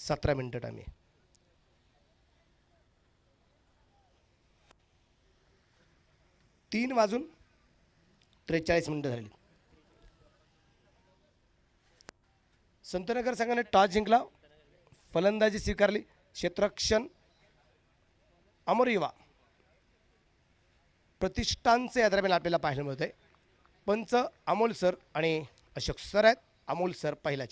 17 मिनिटं टाइम आहे. 3:43 झाली. संतनगर संघाने टॉस जिंकला, फलंदाजी स्वीकारली. क्षेत्ररक्षण अमर युवा प्रतिष्ठानचे या दरम्यान आपल्याला पाहायला मिळतंय. पंच अमोल सर आणि अशोक सर आहेत. अमोल सर पहिला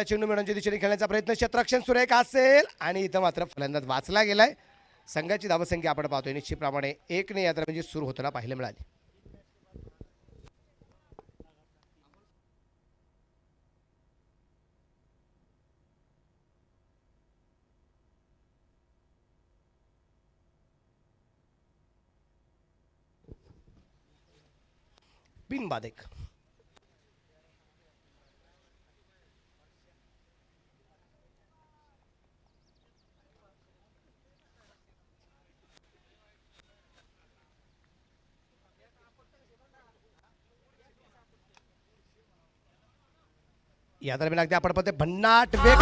चेंडू मिळवण्याच्या दिशेने खेळण्याचा प्रयत्न, क्षेत्ररक्षण सुरेख असेल आणि इथं मात्र फलंदाज वाचला गेलाय. संघाची धावसंख्या आपण पाहतोय निश्चितप्रमाणे 1 ने या दरम्यान सुरू होताना पाहायला मिळाली. बिनबाद एक. या दरम्यान अगदी आपण पाहतोय भन्नाट वेग.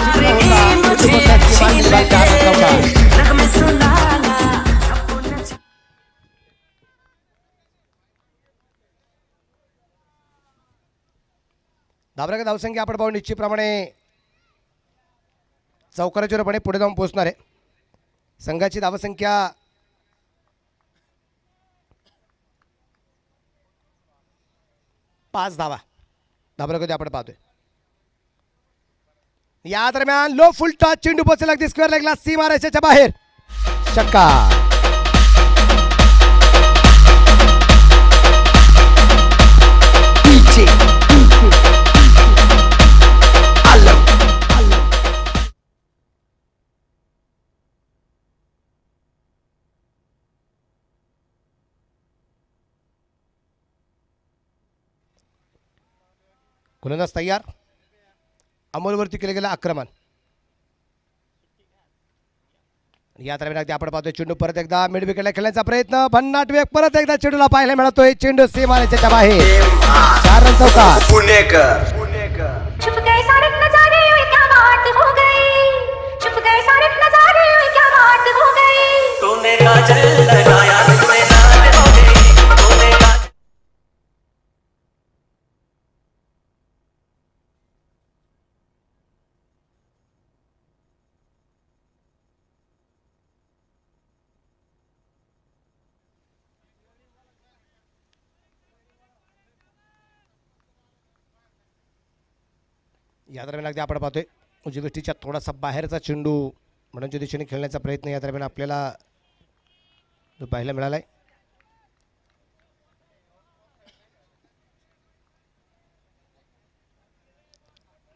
धावसंख्या धावसंख्या आपण पाहू निश्चितप्रमाणे चौकाराच्यापणे पुढे जाऊन पोहोचणार आहे. संघाची धावसंख्या 5 धावा. धावसंख्या आपण पाहतोय. या दरम्यान लो फुल टॉस चेंडू पोहोचला अगदी स्क्वेअर लेगला सीमा रेषेच्या बाहेर. षटकार. गोलंदाज तयार. अमोलवरती केले गेलं आक्रमण. या दरम्यान आपण पाहतोय चेंडू परत एकदा मिड विकेटला खेळण्याचा प्रयत्न. भन्नाट वेग परत एकदा चेंडूला पाहायला मिळतोय. चेंडू सीमारेषेच्या बाहेर. 4 रन चौकार. पुणेकर. छुप गए सारे नजारे क्या बात हो गई. छुप गए सारे नजारे क्या बात हो गई. तूने काजल लगाया तुझमें नाच हो गई. तूने या दरम्यान अगदी आपण पाहतोय उजवीष्टीच्या थोडासा बाहेरचा चेंडू म्हणूनच्या दिशेने खेळण्याचा प्रयत्न या दरम्यान आपल्याला जो पाहायला मिळालाय.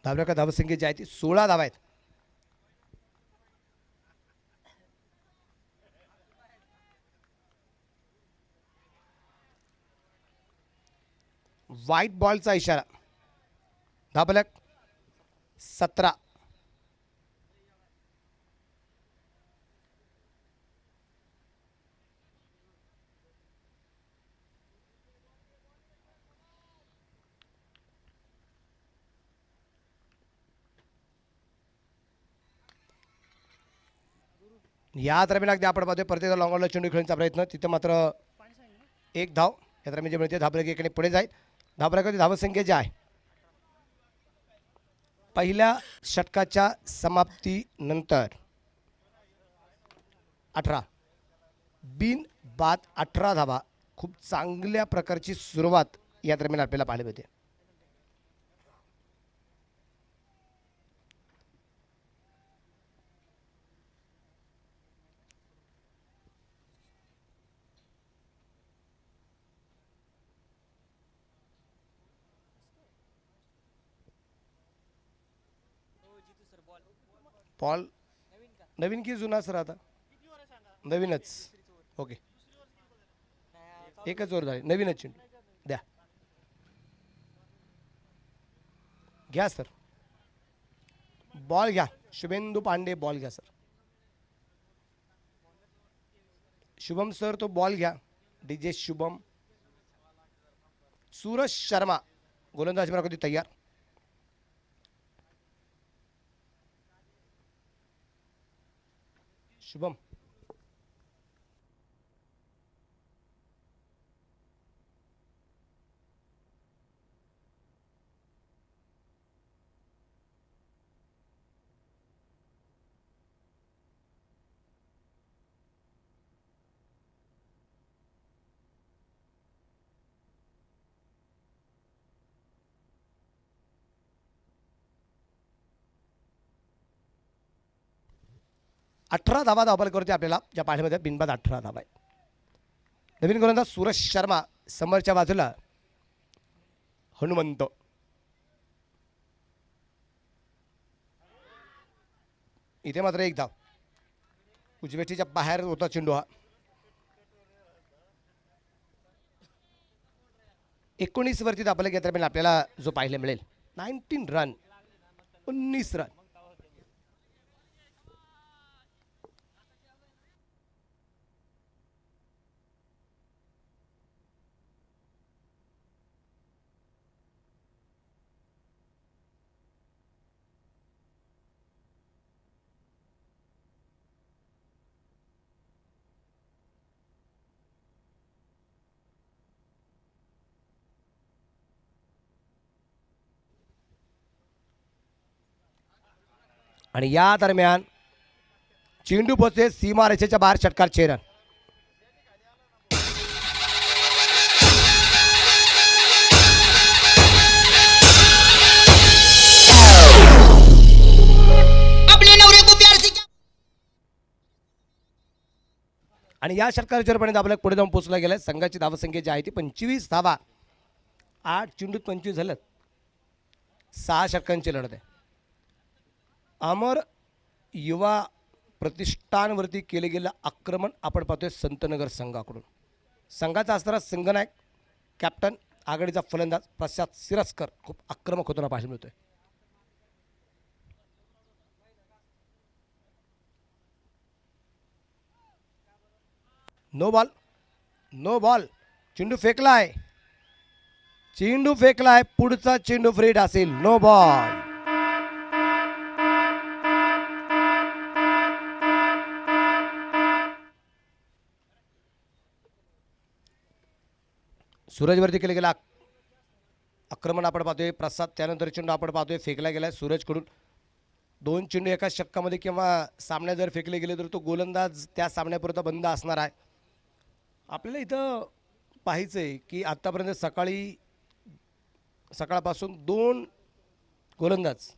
धावसंख्या धावसंख्या जी आहे ती 16 धावा आहेत. व्हाईट बॉलचा इशारा. धावफलक 17. या दरम्यान अगदी आपण पाहतोय परत लॉंग ऑनला चेंडू खेळण्याचा प्रयत्न. तिथं मात्र 1 धाव या दरम्यान जे मिळते. धावफलक 1 पुढे जाईल. धावफलकाची धावसंख्या जी आहे पहिल्या षटकाच्या समाप्तीनंतर 18. बिन बाद 18 धावा. खूप चांगल्या प्रकारची सुरुवात या दरम्यान आपल्याला पाहायला मिळते. बॉल नवीन की जुना सर? आता नवीनच. ओके, एकच जोर झाली. नवीनच चेंडू द्या. घ्या सर, बॉल घ्या. शुभेंदू पांडे बॉल घ्या सर. शुभम सर तो बॉल घ्या. डीजे शुभम. सूरज शर्मा गोलंदाज कधी तयार. शुभम. अठरा धावा धावपल करते आपल्याला ज्या पाठीमध्ये बिनबाद 18 धावा आहे. नवीन गोलंदाज सूरज शर्मा समोरच्या बाजूला हनुमंत. इथे मात्र एक धाव. उजवेटीच्या बाहेर होता चेंडू हा. 19 वरती दाबले गेल्या दरम्यान आपल्याला जो पाहायला मिळेल 19 रन 19 रन. आणि या दरम्यान चेंडू पोहोचते सीमारेषेच्या बाहेर. षटकार 6 रन. आणि या षटकार जोरपणे आपल्याला पुढे जाऊन पोहोचला गेलाय. संघाची धावसंख्या जी आहे ती 25 धावा. 8 चेंडूत 25 झालं. 6 षटकांची लढत आहे. अमर युवा प्रतिष्ठानवरती केले गेलं आक्रमण आपण पाहतोय संतनगर संघाकडून. संघाचा असणारा संघनायक कॅप्टन आघाडीचा फलंदाज प्रसाद सिरस्कर खूप आक्रमक होताना पाहायला मिळतोय. No ball no ball. चेंडू फेकलाय. चेंडू फेकलाय. पुढचा चेंडू फ्रीड असेल. No ball. सूरजवरती केले गेला आक्रमण आपण पाहतोय. प्रसाद त्यानंतर चेंडू आपण पाहतोय फेकला गेला सूरजकडून. 2 चेंडू एका षटकामध्ये किंवा सामन्यात जर फेकले गेले तर तो गोलंदाज त्या सामन्यापुरता बंद असणार आहे. आपल्याला इथं पाहायचं आहे की आत्तापर्यंत सकाळपासून 2 गोलंदाज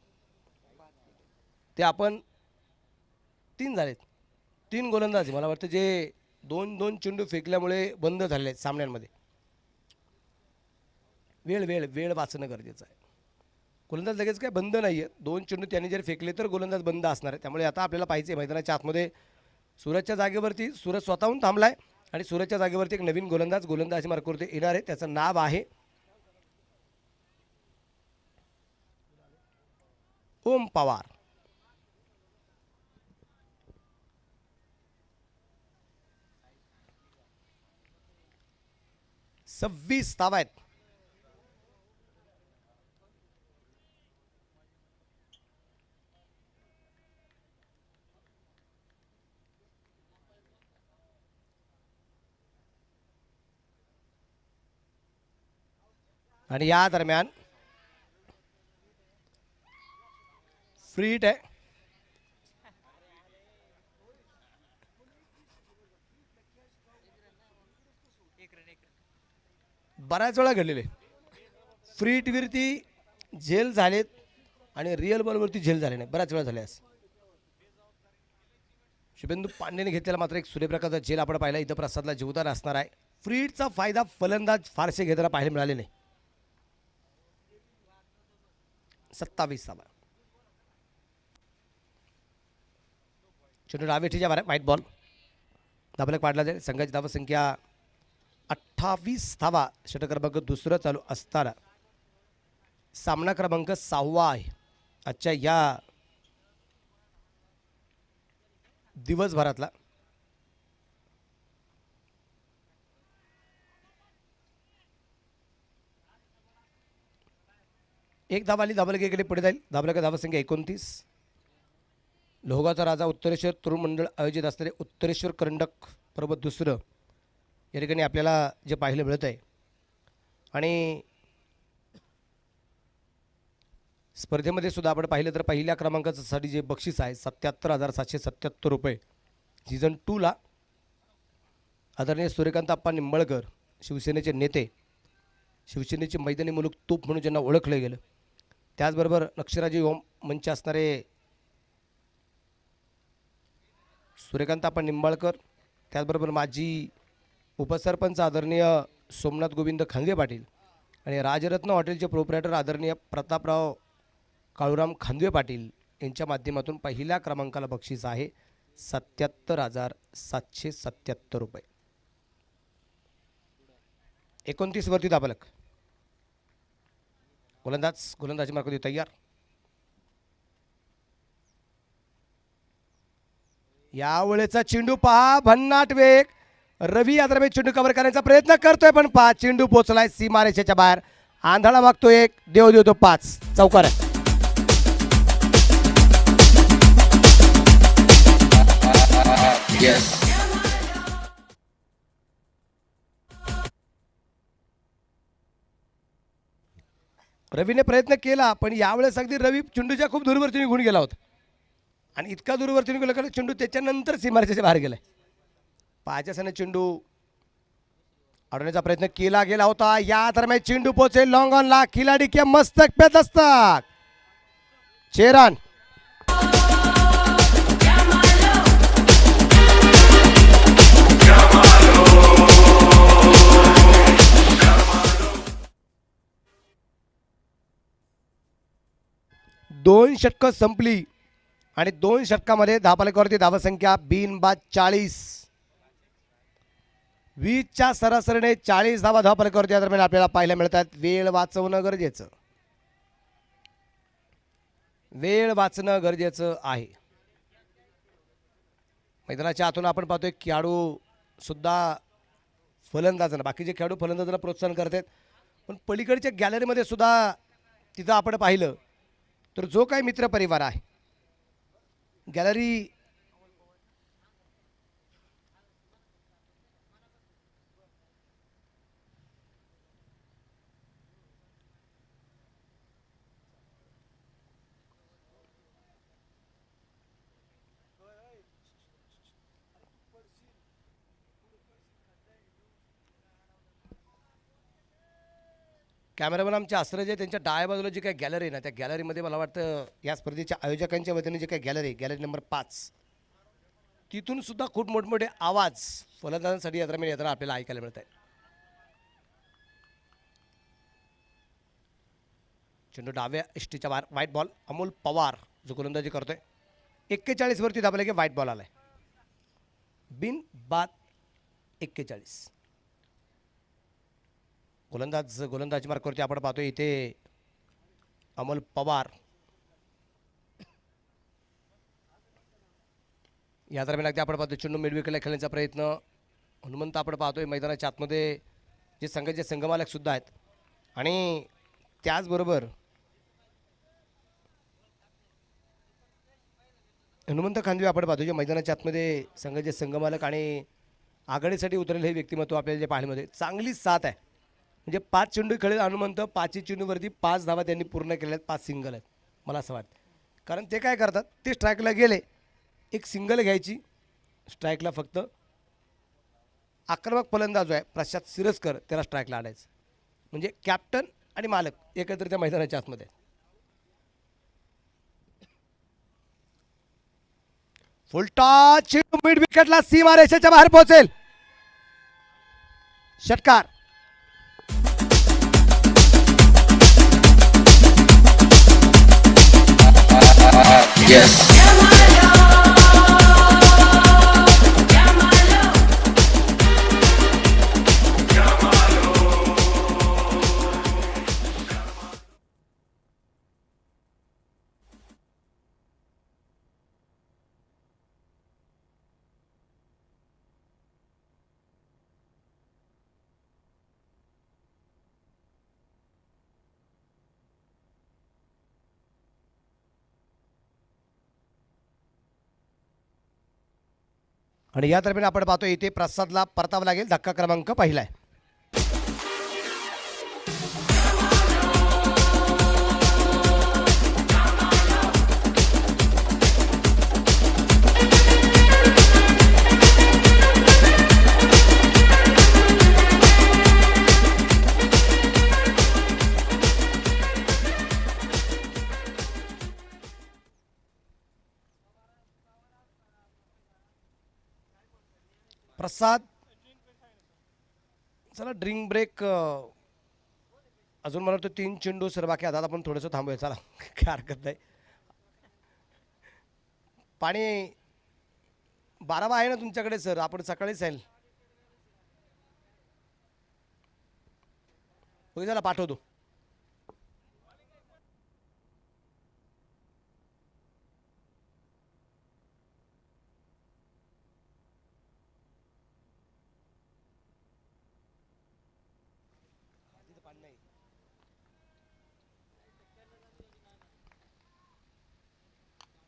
ते आपण 3 झालेत. 3 गोलंदाज मला वाटतं जे 2 चेंडू फेकल्यामुळे बंद झाले आहेत सामन्यांमध्ये. वेळ वाचणं गरजेचं आहे. गोलंदाज लगेच काय बंद नाही आहे. 2 चेंडू त्यांनी जर फेकले तर गोलंदाज बंद असणार आहे. त्यामुळे आता आपल्याला पाहिजे मैदानाच्या आतमध्ये सूरजच्या जागेवरती सूरज स्वतःहून थांबलाय आणि सूरजच्या जागेवरती एक नवीन गोलंदाज मार्कवरती येणार आहे. त्याचं नाव आहे ओम पवार. सव्वीस धावा आहेत. आणि या दरम्यान फ्री हिट आहे. बऱ्याच वेळा घडलेले फ्री हिटवरती झेल झालेत आणि रिअल बॉलवरती झेल झाले नाही. बऱ्याच वेळा झाले असं. शुभेंदू पांडेने घेतलेला मात्र एक सूर्यप्रकाशचा झेल आपण पाहिला. इथं प्रसादला जीवदार असणार आहे. फ्री हिटचा फायदा फलंदाज फारसे घेताना पाहायला मिळाले नाही. 27 धावा. चेंडू डावेठीच्या बाहेर. White ball. धाबलक पाडला जाईल. संघाची धावसंख्या 28 धावा. षटक क्रमांक 2 चालू असताना सामना क्रमांक 6 आहे आजच्या या दिवसभरातला. एक धाव आली. धाबलक इकडे पुढे जाईल. धाबलक धावसंख्या 29. लोहगावचा राजा उत्तरेश्वर तरुण मंडळ आयोजित असलेले उत्तरेश्वर करंडक पर्व दुसरं या ठिकाणी आपल्याला जे पाहायला मिळत आहे. आणि स्पर्धेमध्ये सुद्धा आपण पाहिलं तर पहिल्या क्रमांकासाठी जे बक्षीस आहे 77,777 रुपये. सीझन 2ला आदरणीय सूर्यकांत आप्पा निंबाळकर, शिवसेनेचे नेते, शिवसेनेचे मैदानी मुलूक तूप म्हणून ज्यांना ओळखलं गेलं, त्याचबरोबर नक्षराजी ओम मंच असणारे सूर्यकांत आप्पा निंबाळकर, त्याचबरोबर माजी उपसरपंच आदरणीय सोमनाथ गोविंद खांदवे पाटील आणि राजरत्न हॉटेलचे प्रोप्रायटर आदरणीय प्रतापराव काळूराम खांदवे पाटील यांच्या माध्यमातून पहिल्या क्रमांकाला बक्षीस आहे 77,777 रुपये. 29 वरती धाबलक. गोलंदाजी मार्ग तयार. यावेळेचा चेंडू पहा, भन्नाट वेग. रवी यादरम्यान चेंडू कव्हर करण्याचा प्रयत्न करतोय, पण पहा चेंडू पोचलाय सीमारेषेच्या बाहेर. आंधळा मागतो 1, देव देवतो 5. चौकार आहे. रवीने प्रयत्न केला, पण यावेळेस अगदी रवी चेंडूच्या खूप दूरवरती निघून गेला होता आणि इतका दूरवरती निघून गेला चेंडू त्याच्यानंतर सीमारेषेच्या बाहेर गेलाय. पायाच्याने चेंडू अडवण्याचा प्रयत्न केला गेला होता. या दरम्यान चेंडू पोहोचेल लॉंग ऑनला. खिलाडी के मस्तक पे दस्तक. चेरान दोन षटकं संपली आणि 2 षटकामध्ये धावफलकावरती धावसंख्या बिनबाद 40. 20च्या सरासरीने 40 धावा धावफलकावरती या दरम्यान आपल्याला पाहायला मिळतात. वेळ वाचवणं गरजेचं आहे. मैदानाच्या आतून आपण पाहतोय खेळाडू सुद्धा फलंदाजांना, बाकीचे खेळाडू फलंदाजांना प्रोत्साहन करतात, पण पलीकडच्या गॅलरीमध्ये सुद्धा तिथं आपण पाहिलं तर जो काही मित्रपरिवार आहे, गॅलरी कॅमेरामॅन आमचे आश्रय जे त्यांच्या डाव्या बाजूला जी काही गॅलरी आहे ना, त्या गॅलरीमध्ये मला वाटतं या स्पर्धेच्या आयोजकांच्या वतीने जे काही गॅलरी नंबर 5, तिथून सुद्धा खूप मोठमोठे आवाज फलंदाजांसाठी यात्रा आपल्याला ऐकायला मिळत आहे. चेंडू डाव्या इष्टीच्या बाहेर. White ball. अमोल पवार जो गोलंदाजी करतोय. 41 वरती दाबले की व्हाईट बॉल आलाय. बिन बाद 41. गोलंदाजी मार्कवरती आपण पाहतोय इथे अमोल पवार. या दरम्यान अगदी आपण पाहतोय चेंडू मिडविकेटला खेळण्याचा प्रयत्न. हनुमंत आपण पाहतोय मैदानाच्या आतमध्ये जे संघाचे संघमालक सुद्धा आहेत आणि त्याचबरोबर हनुमंत खांदवे आपण पाहतो जे मैदानाच्या आतमध्ये संघाचे संघमालक आणि आघाडीसाठी उतरलेले हे व्यक्तिमत्व आपल्याला जे पाहण्यामध्ये चांगली साथ आहे. म्हणजे 5 चेंडू खेळले हनुमंत, 5 चेंडूवरती 5 धावा त्यांनी पूर्ण केल्या आहेत. 5 सिंगल आहेत मला असं वाटतं. कारण ते काय करतात, ते स्ट्राईकला गेले, एक सिंगल घ्यायची, स्ट्राईकला फक्त आक्रमक फलंदाज जो आहे प्रशांत सिरस्कर त्याला स्ट्राईकला आणायचं. म्हणजे कॅप्टन आणि मालक एकत्र त्या मैदानाच्या आतमध्ये. फुलटॉस चेंडू मिड विकेटला सीमारेषेच्या बाहेर पोहोचेल. षटकार. Yes. आणि या दरम्यान आपण पाहतो इथे प्रसादला परतावा लागेल. धक्का क्रमांक पहिला आहे. प्रसाद चला ड्रिंक ब्रेक अजून मला वाटतं 3 चेंडू सर बाकी. आता आपण थोडंसं थांबूया चला. काय हरकत नाही. पाणी 12 आहे ना तुमच्याकडे सर? आपण सकाळीच जाईल. ओके चला पाठवतो.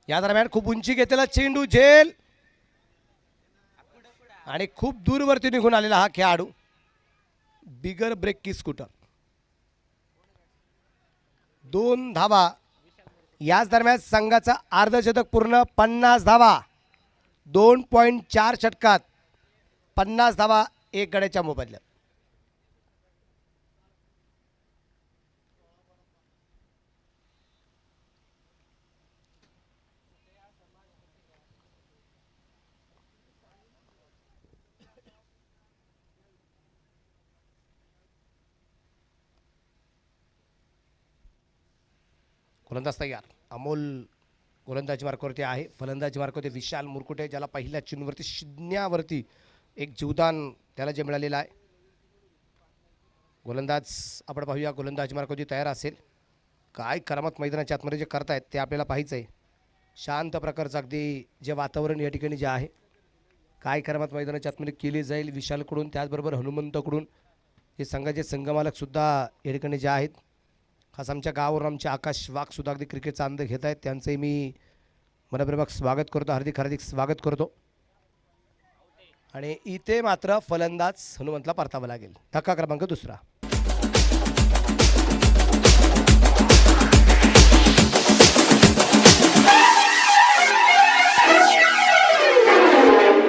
या दरम्यान खूप उंची घेतलेला चेंडू झेल आणि खूप दूरवरती निघून आलेला हा खेळाडू. बिगर ब्रेक की स्कूटर. 2 धावा. याच दरम्यान संघाचा अर्धशतक पूर्ण. 50 धावा 2.4 षटकात. 50 धावा 1 गड्याच्या मोबदल्यात. गोलंदाज तयार. अमोल गोलंदाजी मार्कावरती आहे. फलंदाजी मार्कावरती विशाल मुरकुटे, ज्याला पहिल्या चेंडूवरती शिडण्यावरती एक जीवदान त्याला जे मिळालेलं आहे. गोलंदाज आपण पाहूया. गोलंदाजी मार्कावरती तयार असेल. काय करामत मैदानाच्या आतमध्ये जे करतायत ते आपल्याला पाहायचं आहे. शांत प्रकारचं अगदी जे वातावरण या ठिकाणी जे आहे, काय करामत मैदानाच्या आतमध्ये केली जाईल विशालकडून, त्याचबरोबर हनुमंतकडून. हे संघाचे संघमालकसुद्धा या ठिकाणी जे आहेत, खास आमच्या गावावरून आमचे आकाश वाघसुद्धा अगदी क्रिकेटचा आनंद घेत आहेत. त्यांचंही मी मनपूर्वक स्वागत करतो. हार्दिक हार्दिक स्वागत करतो. आणि इथे मात्र फलंदाज हनुमंतला परतावा लागेल. धक्का क्रमांक दुसरा.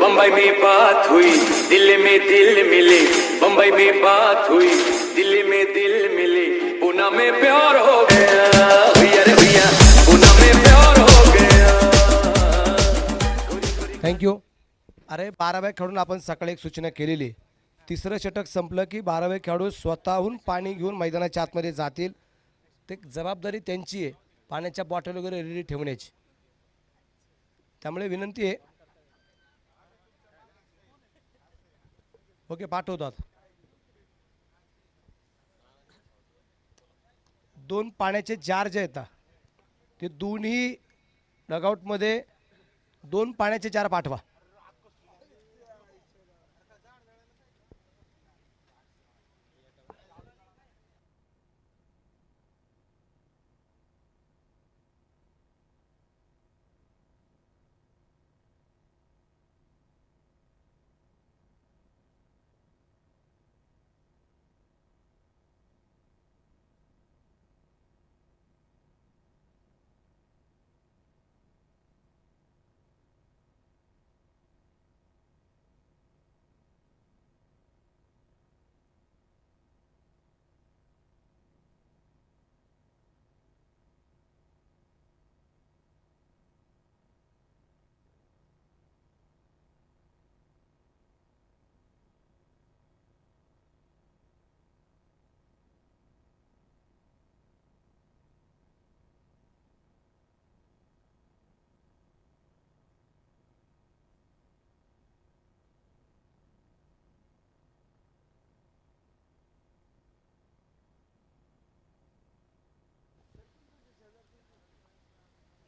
बम्बई में बात हुई दिल्ली में दिल मिले. बम्बई में बात हुई दिल्ली में दिल मिले. पुणे में प्यार हो गया. भैया रे भैया पुणे में प्यार हो गया. थँक्यू. अरे 12व्या खेळून आपण सकाळी एक सूचना केलेली. तिसरं षटक संपलं की 12वे खेळाडू स्वतःहून पाणी घेऊन मैदानाच्या आतमध्ये जातील. ते जबाबदारी त्यांची आहे, पाण्याच्या बॉटल वगैरे रेडी ठेवण्याची. त्यामुळे विनंती आहे. ओके पाठवतो आता. 2 पाण्याचे जार जे येतात ते दोन्ही डगआउटमध्ये 2 पाण्याचे जार पाठवा.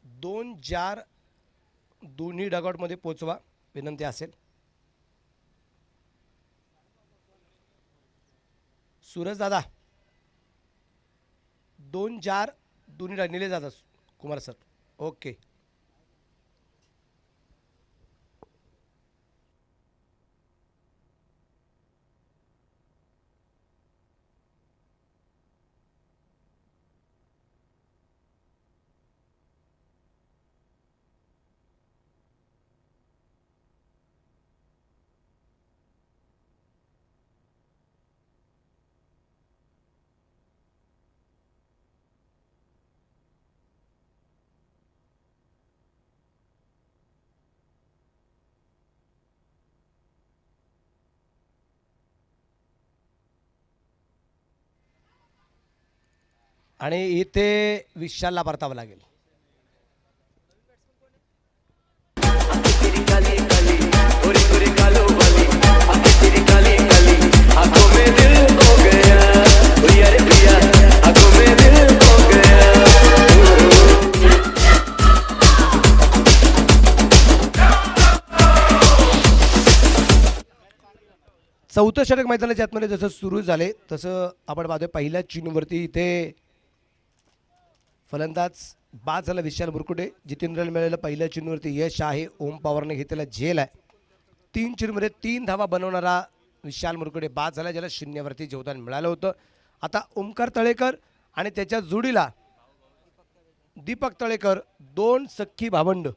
दोन जार दोन्ही डगआउटमध्ये पोचवा विनंती असेल. सूरज दादा 2 जार दोन्ही निले दादा कुमार सर. ओके आणि इथे विशालला परतावं लागेल. तेरी काली काली गोरी गोरी कालो वाली आंखें तेरी काली काली आंखों में दिल हो गया भैया रे भैया आंखों में दिल हो गया. चौथं षटक मैदानाच्या आतमध्ये जसं सुरू झाले तसं आपण पाहतोय पहिल्या चेंडूवरती इथे फलंदाज बाद झाला विशाल मुरकुटे. जितेंद्रला मिळालेलं पहिल्या चेंडूवरती यश आहे. ओम पवारने घेतलेला झेल आहे. 3 चेंडूमध्ये 3 धावा बनवणारा विशाल मुरकुटे बाद झाला, ज्याला शून्यावरती योगदान मिळालं होतं. आता ओमकार तळेकर आणि त्याच्या जोडीला दीपक तळेकर, 2 सख्खी भावंड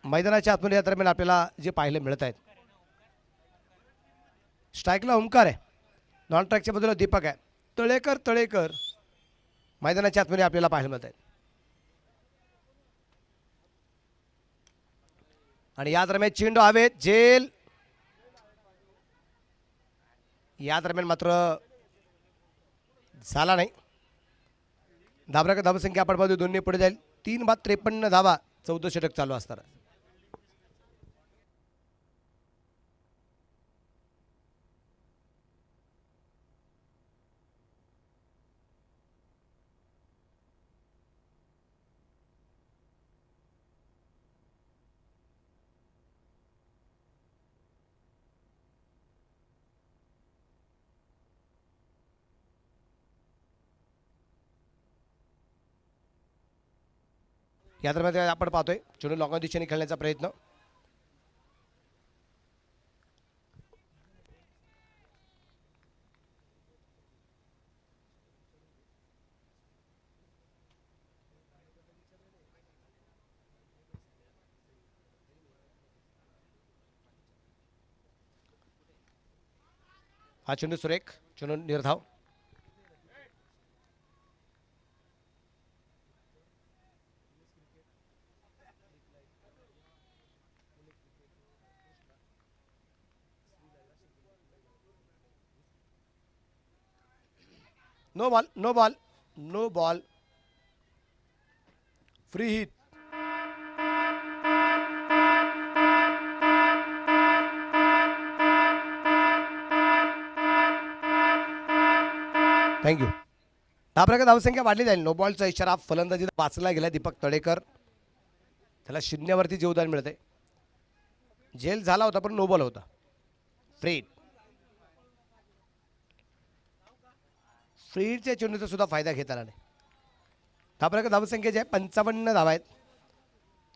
मैदानाच्या आतमध्ये या दरम्यान आपल्याला जे पाहायला मिळत आहेत. स्ट्राईकला ओमकार आहे, नॉन ट्रॅकच्या बाजूला दीपक आहे. तळेकर मैदानाच्या आतमध्ये आपल्याला पाहायला मिळत आहेत. आणि या दरम्यान चेंडू हवेत, झेल या दरम्यान मात्र झाला नाही. धाबराका धावसंख्या आपण पाहतो दोन्ही पुढे जाईल. 3 बाद 53 धावा 14 षटक चालू असताना. या दरम्यान आपण पाहतोय चेंडू लॉंग दिशेने खेळण्याचा प्रयत्न. हा चेंडू सुरेख, चेंडू निर्धाव. No ball free hit. Thank you. धाबराका धावसंख्या वाढली जाईल. नो बॉलचा इशारा फलंदाजीला वाचला गेला. दीपक तळेकर त्याला शून्यावरती योगदान मिळते. झेल झाला होता पण नो बॉल होता. फ्री फ्रीडच्या चेंडूचा सुद्धा फायदा घेता आला नाही. धाबराका धावसंख्या जी आहे 55 धावा आहेत.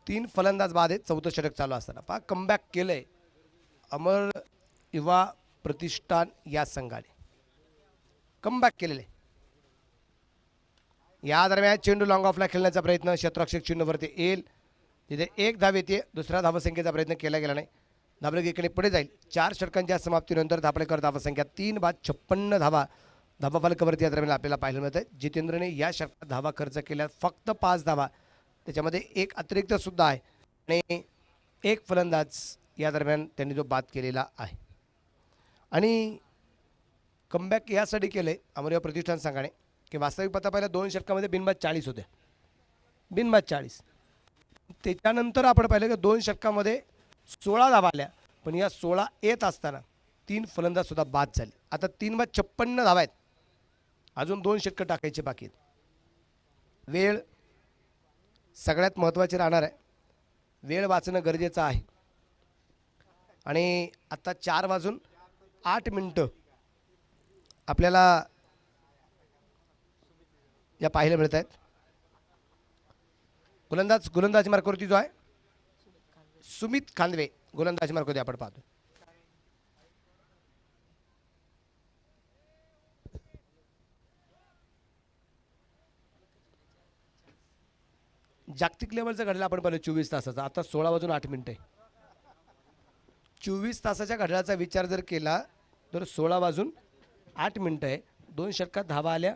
3 फलंदाज बाद आहेत. 14 षटक चालू असताना पहा कमबॅक केलंय अमर युवा प्रतिष्ठान या संघाने. कमबॅक केलेले. या दरम्यान चेंडू लॉंग ऑफला खेळण्याचा प्रयत्न क्षेत्ररक्षक चेंडूवरती येईल. तिथे 1 धाव येते. दुसऱ्या धावसंख्येचा प्रयत्न केला गेला नाही. धाबळेकर इकडे पुढे जाईल. 4 षटकांच्या समाप्तीनंतर धाबळेकर धावसंख्या 3 बाद 56 धावा धाबा फलकावरती या दरम्यान आपल्याला पाहायला मिळत आहे. जितेंद्रने या षटकात धावा खर्च केल्या फक्त 5 धावा, त्याच्यामध्ये 1 अतिरिक्त सुद्धा आहे आणि 1 फलंदाज या दरम्यान त्यांनी जो बाद केलेला आहे. आणि कमबॅक यासाठी केले अमर युवा प्रतिष्ठान संघाने की वास्तविक पता पहिल्या 2 षटकामध्ये बिनबाद 40 होते. बिनबाद 40. त्याच्यानंतर आपण पाहिलं की 2 षटकामध्ये 16 धावा आल्या, पण या 16 येत असताना 3 फलंदाज सुद्धा बाद झाले. आता 3 बाद 56 धावा आहेत. अजून 2 षटकं टाकायचे बाकी आहेत. वेळ सगळ्यात महत्त्वाची राहणार आहे. वेळ वाचणं गरजेचं आहे. आणि आता 4:08 आपल्याला या पाहायला मिळत आहेत. गोलंदाज मार्कावरती जो आहे सुमित खांदवे गोलंदाज मार्कावरती आपण पाहतो. जागतिक लेवलचा घड्याळ आपण पाहिलं 24 तासाचा. आता 16:08 24 तासाच्या घड्याळाचा विचार जर केला तर 16:08 आहे. 2 षटकात धावा आल्या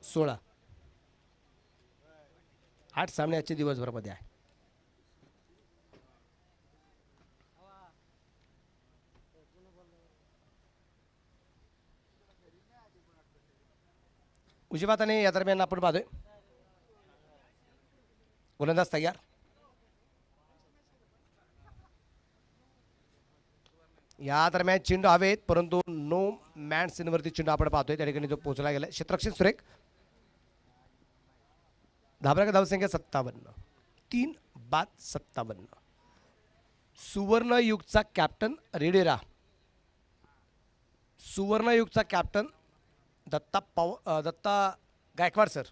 16. 8 सामने आजच्या दिवसभरामध्ये आहे. उजव्या हाताने या दरम्यान आपण पाहतोय गोलंदाज तयार. या दरम्यान चेंडू हवेत परंतु नो मॅन सीनवरती चेंडू आपण पाहतोय त्या ठिकाणी जो पोहोचला गेला. क्षेत्ररक्षण सुरेख. धाबा धावसंख्या 57. 3/57. सुवर्ण युगचा कॅप्टन रेडेरा. सुवर्ण युगचा कॅप्टन दत्ता गायकवाड सर,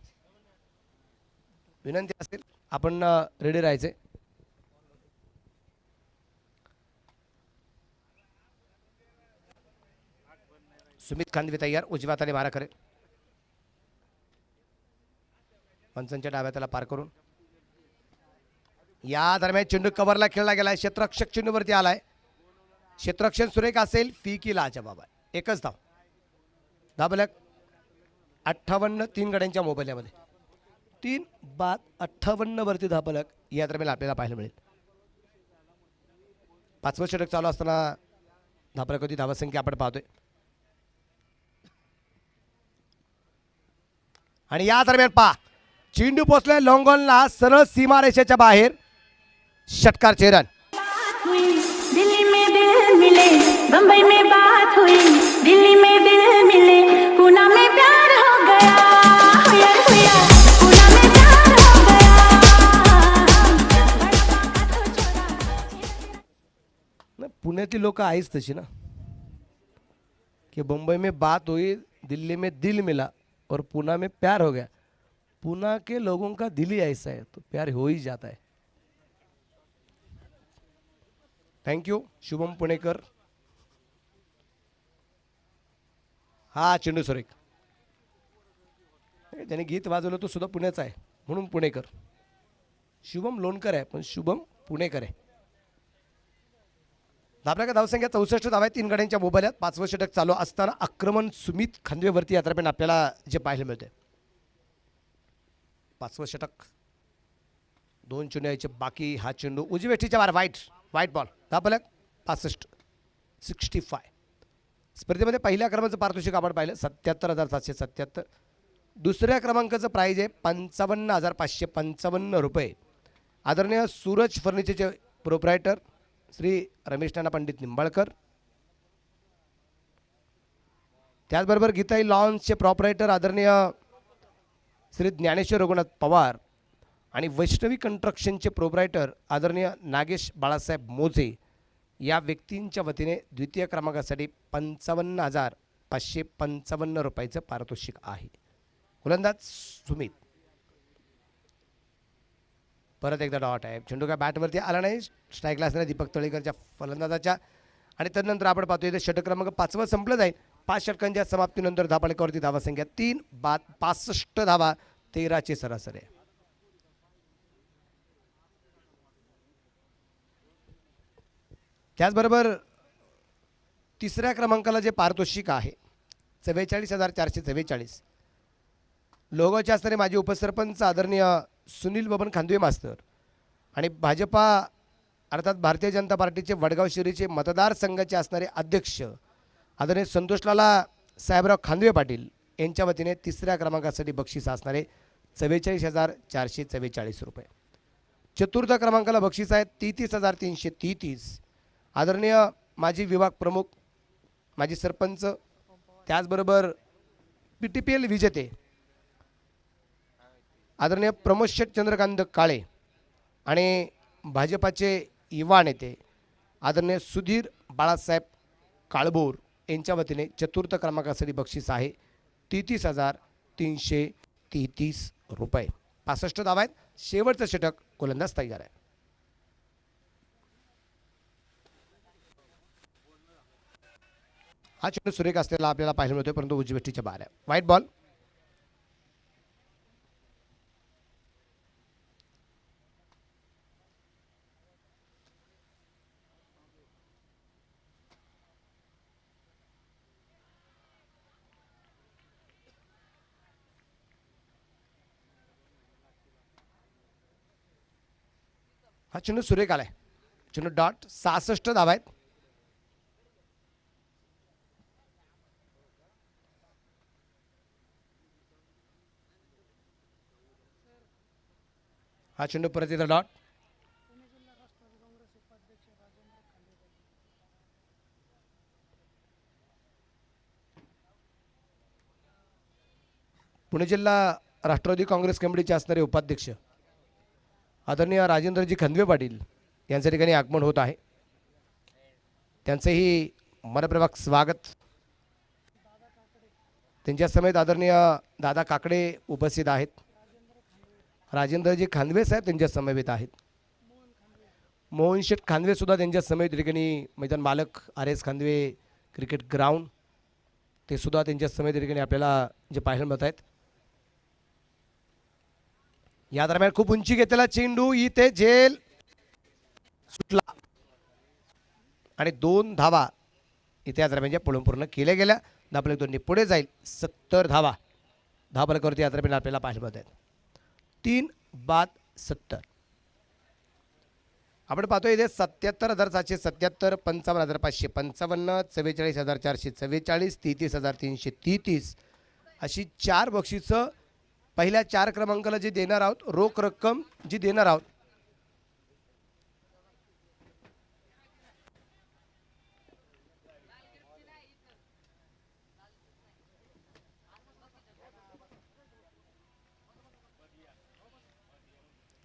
विनंती असेल आपण रेडी राहायचे. सुमित खांदवे तयार. उजव्या हाताने मारा करेल. पंचांच्या डाव्या त्याला पार करून या दरम्यान चेंडू कव्हरला खेळला गेलाय. क्षेत्ररक्षक चेंडूवरती आलाय. क्षेत्ररक्षण सुरेख असेल फी की लाजबाब आहे. एकच धाव. धाबलक 58. 3 गड्यांच्या मोबाईलमध्ये 3/58 वरती धाबलक या दरम्यान आपल्याला पाहायला मिळेल. 5वं षटक चालू असताना धाबलक होती धावसंख्या आपण पाहतोय. आणि या दरम्यान पा चेंडू पोचलाय लॉंगॉनला सरळ सीमारेषेच्या बाहेर. षटकारचे रन. दिल्ली में दिल मिले, बम्बई में बात हुई, दिल्ली में दिल मिले, पूना में प्यार हो गया, हुया हुया, पूना में प्यार हो गया. पुण्यातील लोक आहेच तशी ना कि बम्बई में बात हुई, दिल्ली में दिल मिला और पूना में प्यार हो गया. पूना के लोगों का दिल ही ऐसा है तो प्यार हो ही जाता है. थैंक यू शुभम पुणेकर. हा चेंडू सुरेख. त्याने गीत वाजवलं तो सुद्धा पुण्याचा आहे म्हणून पुणेकर. शुभम लोणकर आहे पण शुभम पुणेकर आहे. धाबला धावसंख्या 64 धावा आहे. 3 गड्यांच्या मोबाईलात. 5वं षटक चालू असताना आक्रमण सुमित खांदवेवरती या दरम्यान आपल्याला जे पाहायला मिळते. 5वं षटक. 2 चेंडू यायचे बाकी. हा चेंडू उजवेठीच्या बाहेर. वाईट बॉल. धाबलक 65. स्पर्धेमध्ये पहिल्या क्रमांकाचं पारितोषिक आपण पाहिलं 77,777. दुसऱ्या क्रमांकाचं प्राईज आहे 55,555 रुपये. आदरणीय सूरज फर्निचरचे प्रोप्रायटर श्री रमेश नाना पंडित निंबाळकर. त्याचबरोबर गीताई लॉन्सचे प्रॉपरायटर आदरणीय श्री ज्ञानेश्वर रघुनाथ पवार आणि वैष्णवी कंस्ट्रक्शनचे प्रोप्रायटर आदरणीय नागेश बाळासाहेब मोजे या व्यक्तींच्या वतीने द्वितीय क्रमांकासाठी 55,555 रुपयाचं पारितोषिक आहे. गोलंदाज सुमित. परत एकदा डॉट आहे. चेंडू काय बॅटवरती आला नाही. स्ट्राईकला असणाऱ्या दीपक तळेकरच्या फलंदाजाच्या. आणि त्यानंतर आपण पाहतो इथे षटक क्रमांक 5वं संपलं जाईल. 5 षटकांच्या समाप्तीनंतर धापळेकरवरती धावासंख्या 3/65 धावा. 13ची सरासरी आहे. त्याचबरोबर तिसऱ्या क्रमांकाला जे पारितोषिक आहे 44,444. लोगावचे असणारे माजी उपसरपंच आदरणीय सुनील बबन खांदवे मास्तर आणि भाजपा अर्थात भारतीय जनता पार्टीचे वडगाव शहरीचे मतदारसंघाचे असणारे अध्यक्ष आदरणीय संतोषलाला साहेबराव खांदवे पाटील यांच्या वतीने तिसऱ्या क्रमांकासाठी बक्षीस असणारे 44,444 रुपये. चतुर्थ क्रमांकाला बक्षीस आहे 33,333. आदरणीय माजी विभाग प्रमुख माजी सरपंच त्याचबरोबर PTPL विजेते आदरणीय प्रमोद शेठ चंद्रकांत काळे आणि भाजपाचे युवा नेते आदरणीय सुधीर बाळासाहेब काळभोर यांच्या वतीने चतुर्थ क्रमांकासाठी बक्षीस आहे 33,333 रुपये. 65 धावा आहेत. शेवटचं षटक. गोलंदाज तयार आहे. हा चेंडू सुरेख असलेला आपल्याला पाहायला मिळतोय परंतु उजवेष्टीच्या बाहेर आहे. White ball. हा चेंडू सुरेख आलाय. चेंडू डॉट. 66 धावा आहेत. हा चेंडू परत येतो डॉट. पुणे जिल्हा राष्ट्रवादी काँग्रेस कमिटीचे असणारे उपाध्यक्ष आदरणीय राजेंद्रजी खंदवे पाटील यांच्या ठिकाणी आगमन होत आहे. त्यांचेही मनपूर्वक स्वागत. त्यांच्या समेत आदरणीय दादा काकडे उपस्थित आहेत. राजेंद्रजी खांदवे साहेब त्यांच्या समवेत आहेत. मोहन शेठ खांदवे सुद्धा त्यांच्या समेत ठिकाणी मैदान मालक R S Khandve cricket ground ते सुद्धा त्यांच्या समेत ठिकाणी आपल्याला जे पाहायला मिळत आहेत. या दरम्यान खूप उंची घेतलेला चेंडू इथे झेल सुटला आणि 2 धावा इथे या दरम्यानच्या पळून पूर्ण केल्या गेल्या. धापलक दोन्ही पुढे जाईल. 70 धावा धापलकावरती या दरम्यान आपल्याला पाहायला मिळत आहेत. 3 बाद 70. आपण पाहतोय इथे 77,777, 55,555, 44,444, 33,333 अशी 4 बक्षिसं पहिल्या 4 क्रमांकाला जी देणार आहोत. रोख रक्कम जी देणार आहोत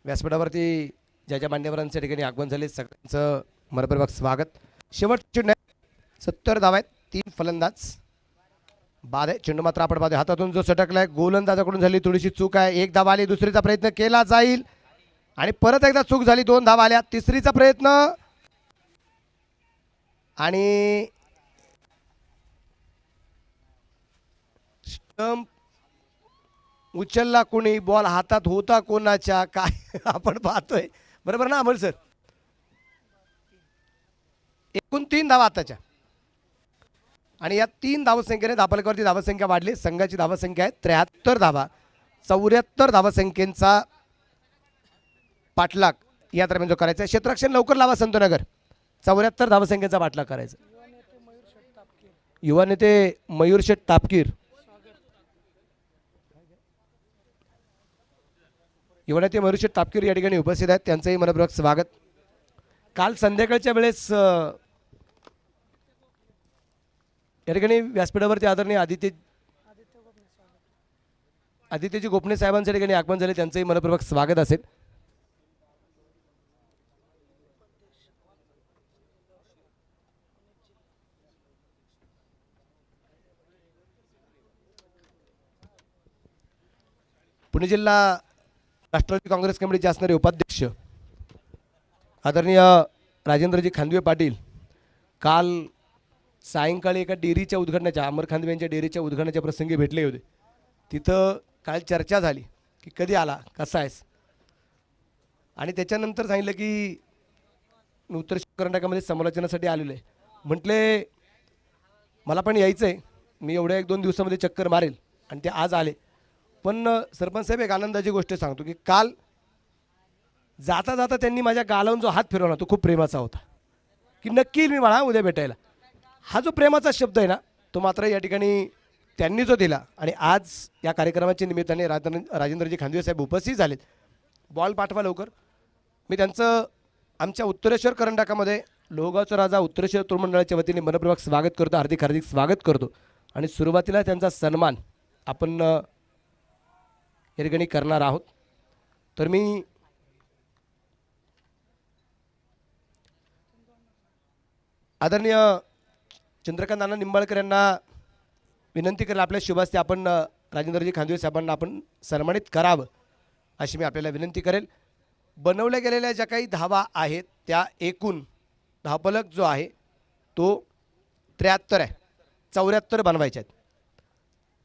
व्यासपीठावरती ज्या ज्या मान्यवरांच्या ठिकाणी आगमन झाले सगळ्यांचं मनपूर्वक स्वागत. शेवटचे 70 धावा आहेत. 3 फलंदाज बाद आहे. चेंडू मात्र आपण पाहतोय हातातून जो सटकलाय गोलंदाजाकडून झाली थोडीशी चूक आहे. 1 धावा आली. दुसरीचा प्रयत्न केला जाईल आणि परत एकदा चूक झाली. 2 धावा आल्या. तिसरीचा प्रयत्न आणि स्टंप उचलला कोणी. बॉल हातात होता कोणाच्या काय आपण पाहतोय. बरोबर ना अमोल सर. एकूण 3 धावा आताच्या आणि या 3 धावसंख्येने धापलकावरती धावसंख्या वाढली. संघाची धावसंख्या आहे 73 धावा. 74 धावसंख्येचा पाठलाग या दरम्यान जो करायचा आहे. क्षेत्ररक्षण लवकर लावा संतनगर. 74 धावसंख्येचा पाठलाग करायचा. युवा नेते मयूर शेठ तापकीर युवा नेते मयूर शेठ तापकीर या ठिकाणी उपस्थित आहेत. त्यांचंही मनपूर्वक स्वागत. काल संध्याकाळच्या वेळेस या ठिकाणी व्यासपीठावरती आदरणीय आदित्यजी गोपणे साहेबांच्या ठिकाणी आगमन झाले. त्यांचंही मनपूर्वक स्वागत असेल. पुणे जिल्हा राष्ट्रवादी काँग्रेस कमिटीचे असणारे उपाध्यक्ष आदरणीय राजेंद्रजी खांदवे पाटील काल सायंकाळी एका डेअरीच्या उद्घाटनाच्या अमर खांदवे यांच्या डेअरीच्या उद्घाटनाच्या प्रसंगी भेटले होते. तिथं काल चर्चा झाली की कधी आला कसा आहेस आणि त्याच्यानंतर सांगितलं की मी उत्तर कर्नाटकामध्ये समालोचनासाठी आलेलो आहे. म्हटले मला पण यायचं आहे. मी एवढ्या 1-2 दिवसामध्ये चक्कर मारेल आणि ते आज आले. पण सरपंच साहेब एक आनंदाची गोष्ट सांगतो की काल जाता जाता त्यांनी माझ्या गालावून जो हात फिरवला तो खूप प्रेमाचा होता की नक्की येईल मी मला उद्या भेटायला. हा जो प्रेमाचा शब्द आहे ना तो मात्र या ठिकाणी त्यांनी जो दिला आणि आज या कार्यक्रमाच्या निमित्ताने राजेंद्रजी खांदवे साहेब उपस्थित झालेत. बॉल पाठवा लवकर. मी त्यांचं आमच्या उत्तरेश्वर करंडकामध्ये लोहगावचा राजा उत्तरेश्वर तरुण मंडळाच्या वतीने मनपूर्वक स्वागत करतो. हार्दिक हार्दिक स्वागत करतो आणि सुरुवातीला त्यांचा सन्मान आपण या ठिकाणी करणार आहोत. तर मी आदरणीय चंद्रकांत नाना निंबाळकर यांना विनंती करेल आपल्या शुभास्ते आपण राजेंद्रजी खांदवे साहेबांना आपण सन्मानित करावं अशी मी आपल्याला विनंती करेल. बनवल्या गेलेल्या ज्या काही धावा आहेत त्या एकूण धावफलक जो आहे तो 73 आहे. 74 बनवायचे आहेत.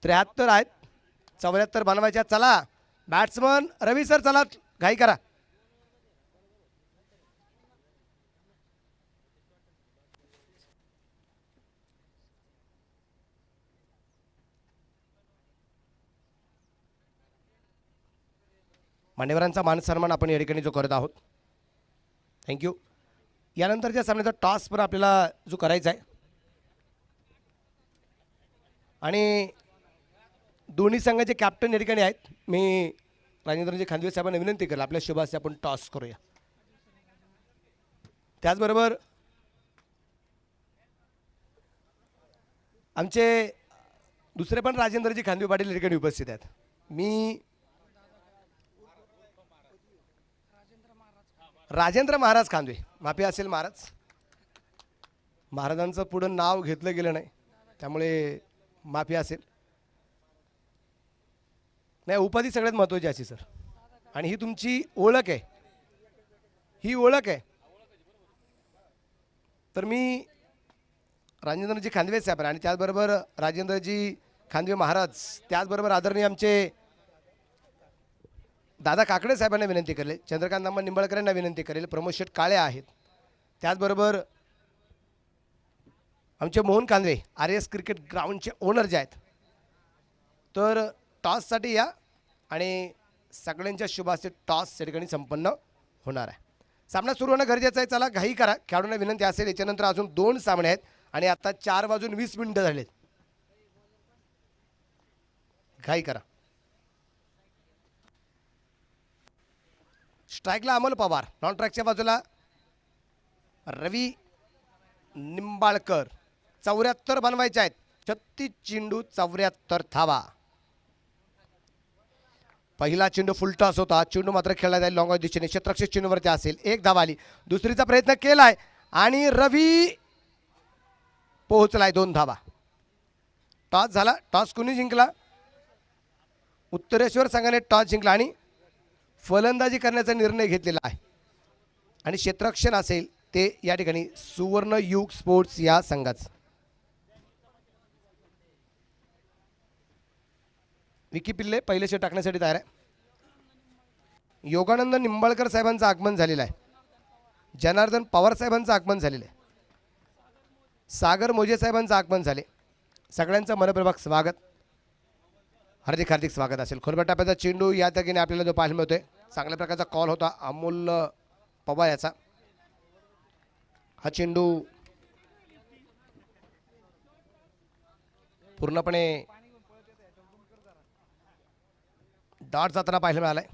73 आहेत. 74 बनवायच्या. चला बॅट्समन रवी सर चला घाई करा. मान्यवरांचा मान सन्मान आपण या ठिकाणी जो करत आहोत. थँक्यू. यानंतरच्या सामन्याचा टॉस पण आपल्याला जो करायचा आहे आणि दोन्ही संघाचे कॅप्टन या ठिकाणी आहेत. मी राजेंद्रजी खांदवे साहेबांना विनंती करेल आपल्या शुभाचे आपण टॉस करूया. त्याचबरोबर आमचे दुसरे पण राजेंद्रजी खांदवे पाटील या ठिकाणी उपस्थित आहेत. मी राजेंद्र महाराज खांदवे, माफी असेल महाराज, महाराजांचं पुढं नाव घेतलं गेलं नाही त्यामुळे माफी असेल. नाही, उपाधी सगळ्यात महत्त्वाची अशी सर, आणि ही तुमची ओळख आहे, ही ओळख आहे. तर मी राजेंद्रजी खांदवे साहेब आणि त्याचबरोबर राजेंद्रजी खांदवे महाराज, त्याचबरोबर आदरणीय आमचे दादा काकडे साहेबांना विनंती करेल, चंद्रकांत अम्मा निंबाळकर यांना विनंती करेल, प्रमोद शेठ काळे आहेत, त्याचबरोबर आमचे मोहन कांदवे RS क्रिकेट ग्राउंडचे ओनर जे आहेत. तर टॉससाठी या आणि सगळ्यांच्या शुभाचे टॉस या ठिकाणी संपन्न होणार आहे. सामना सुरू होणं गरजेचं आहे. चला घाई करा, खेळाडूंना विनंती असेल. याच्यानंतर अजून 2 सामने आहेत आणि आता 4:20 झालेत. घाई करा. स्ट्राईकला अमोल पवार, नॉन ट्रॅकच्या बाजूला रवी निंबाळकर. 74 बनवायचे आहेत. 36 चेंडू 74 धावा. पहिला चेंडू फुल टॉस होता, चेंडू मात्र खेळला जाईल लॉंग दिशेने, क्षेत्ररक्षक चेंडूवरती असेल. 1 धावा आली. दुसरीचा प्रयत्न केलाय आणि रवी पोहोचलाय 2 धावा. टॉस झाला. टॉस कुणी जिंकला? उत्तरेश्वर संघाने टॉस जिंकला आणि फलंदाजी करण्याचा निर्णय घेतलेला आहे आणि क्षेत्ररक्षण असेल ते या ठिकाणी सुवर्ण युग स्पोर्ट्स या संघाचं. विकी पिल्ले पहिले षटक टाकण्यासाठी तयार आहे. योगानंद निंबाळकर साहेबांचं आगमन झालेलं आहे. जनार्दन पवार साहेबांचं आगमन झालेलं आहे. सागर मोजे साहेबांचं आगमन झाले. सगळ्यांचं मनपूर्वक स्वागत, हार्दिक हार्दिक स्वागत असेल. खोलबट टप्प्याचा चेंडू या ठिकाणी आपल्याला जो पाहायला मिळतोय, चांगल्या प्रकारचा कॉल होता अमोल पवार याचा. हा चेंडू पूर्णपणे डॉट जाताना पाहायला मिळालाय.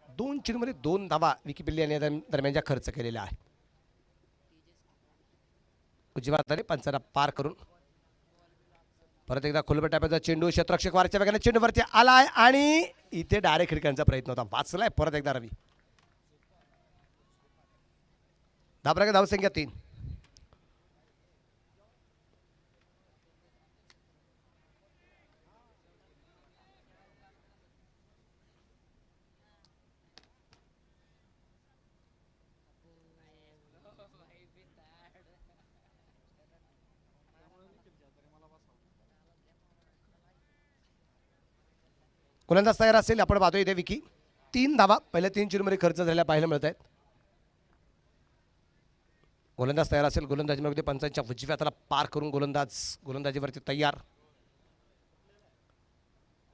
2 चेंडूमध्ये 2 धावा विकी पिल्ले यांनी दरम्यानच्या खर्च केलेला आहे. उजव्या हाताने पंचांना पार करून परत एकदा खोलबट टप्प्याचा चेंडू, क्षेत्ररक्षक वारच्या वेगाने चेंडूवरती आलाय आणि इथे डायरेक्ट खिडक्यांचा प्रयत्न होता, वाचलाय परत एकदा रवी. धावसंख्या 3. गोलंदाज तयार असेल. आपण पाहतोय इथे विकी 3 धावा पहिल्या 3 चेंडूमध्ये खर्च झालेल्या पाहायला मिळत आहेत. गोलंदाज तयार असेल. गोलंदाजीमध्ये पंचांच्या उजव्या हाताला पार करून गोलंदाजीवरती तयार.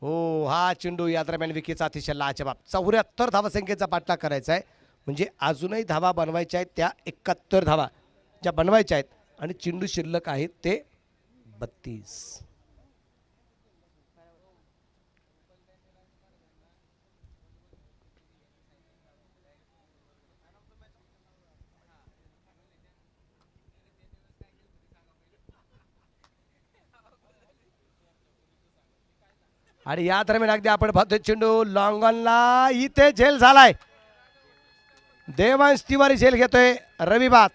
हो, हा चेंडू या दरम्यान विकीचा अतिशय लाजवाब. 74 धावसंख्येचा पाठलाग करायचा आहे, म्हणजे अजूनही धावा बनवायच्या आहेत. त्या 71 धावा ज्या बनवायच्या आहेत आणि चेंडू शिल्लक आहेत ते 32. आणि या दरम्यान अगदी आपण पाहतोय चेंडू लॉंगॉनला, इथे झेल झालाय. देवांश तिवारी झेल घेतोय. रवी बाद.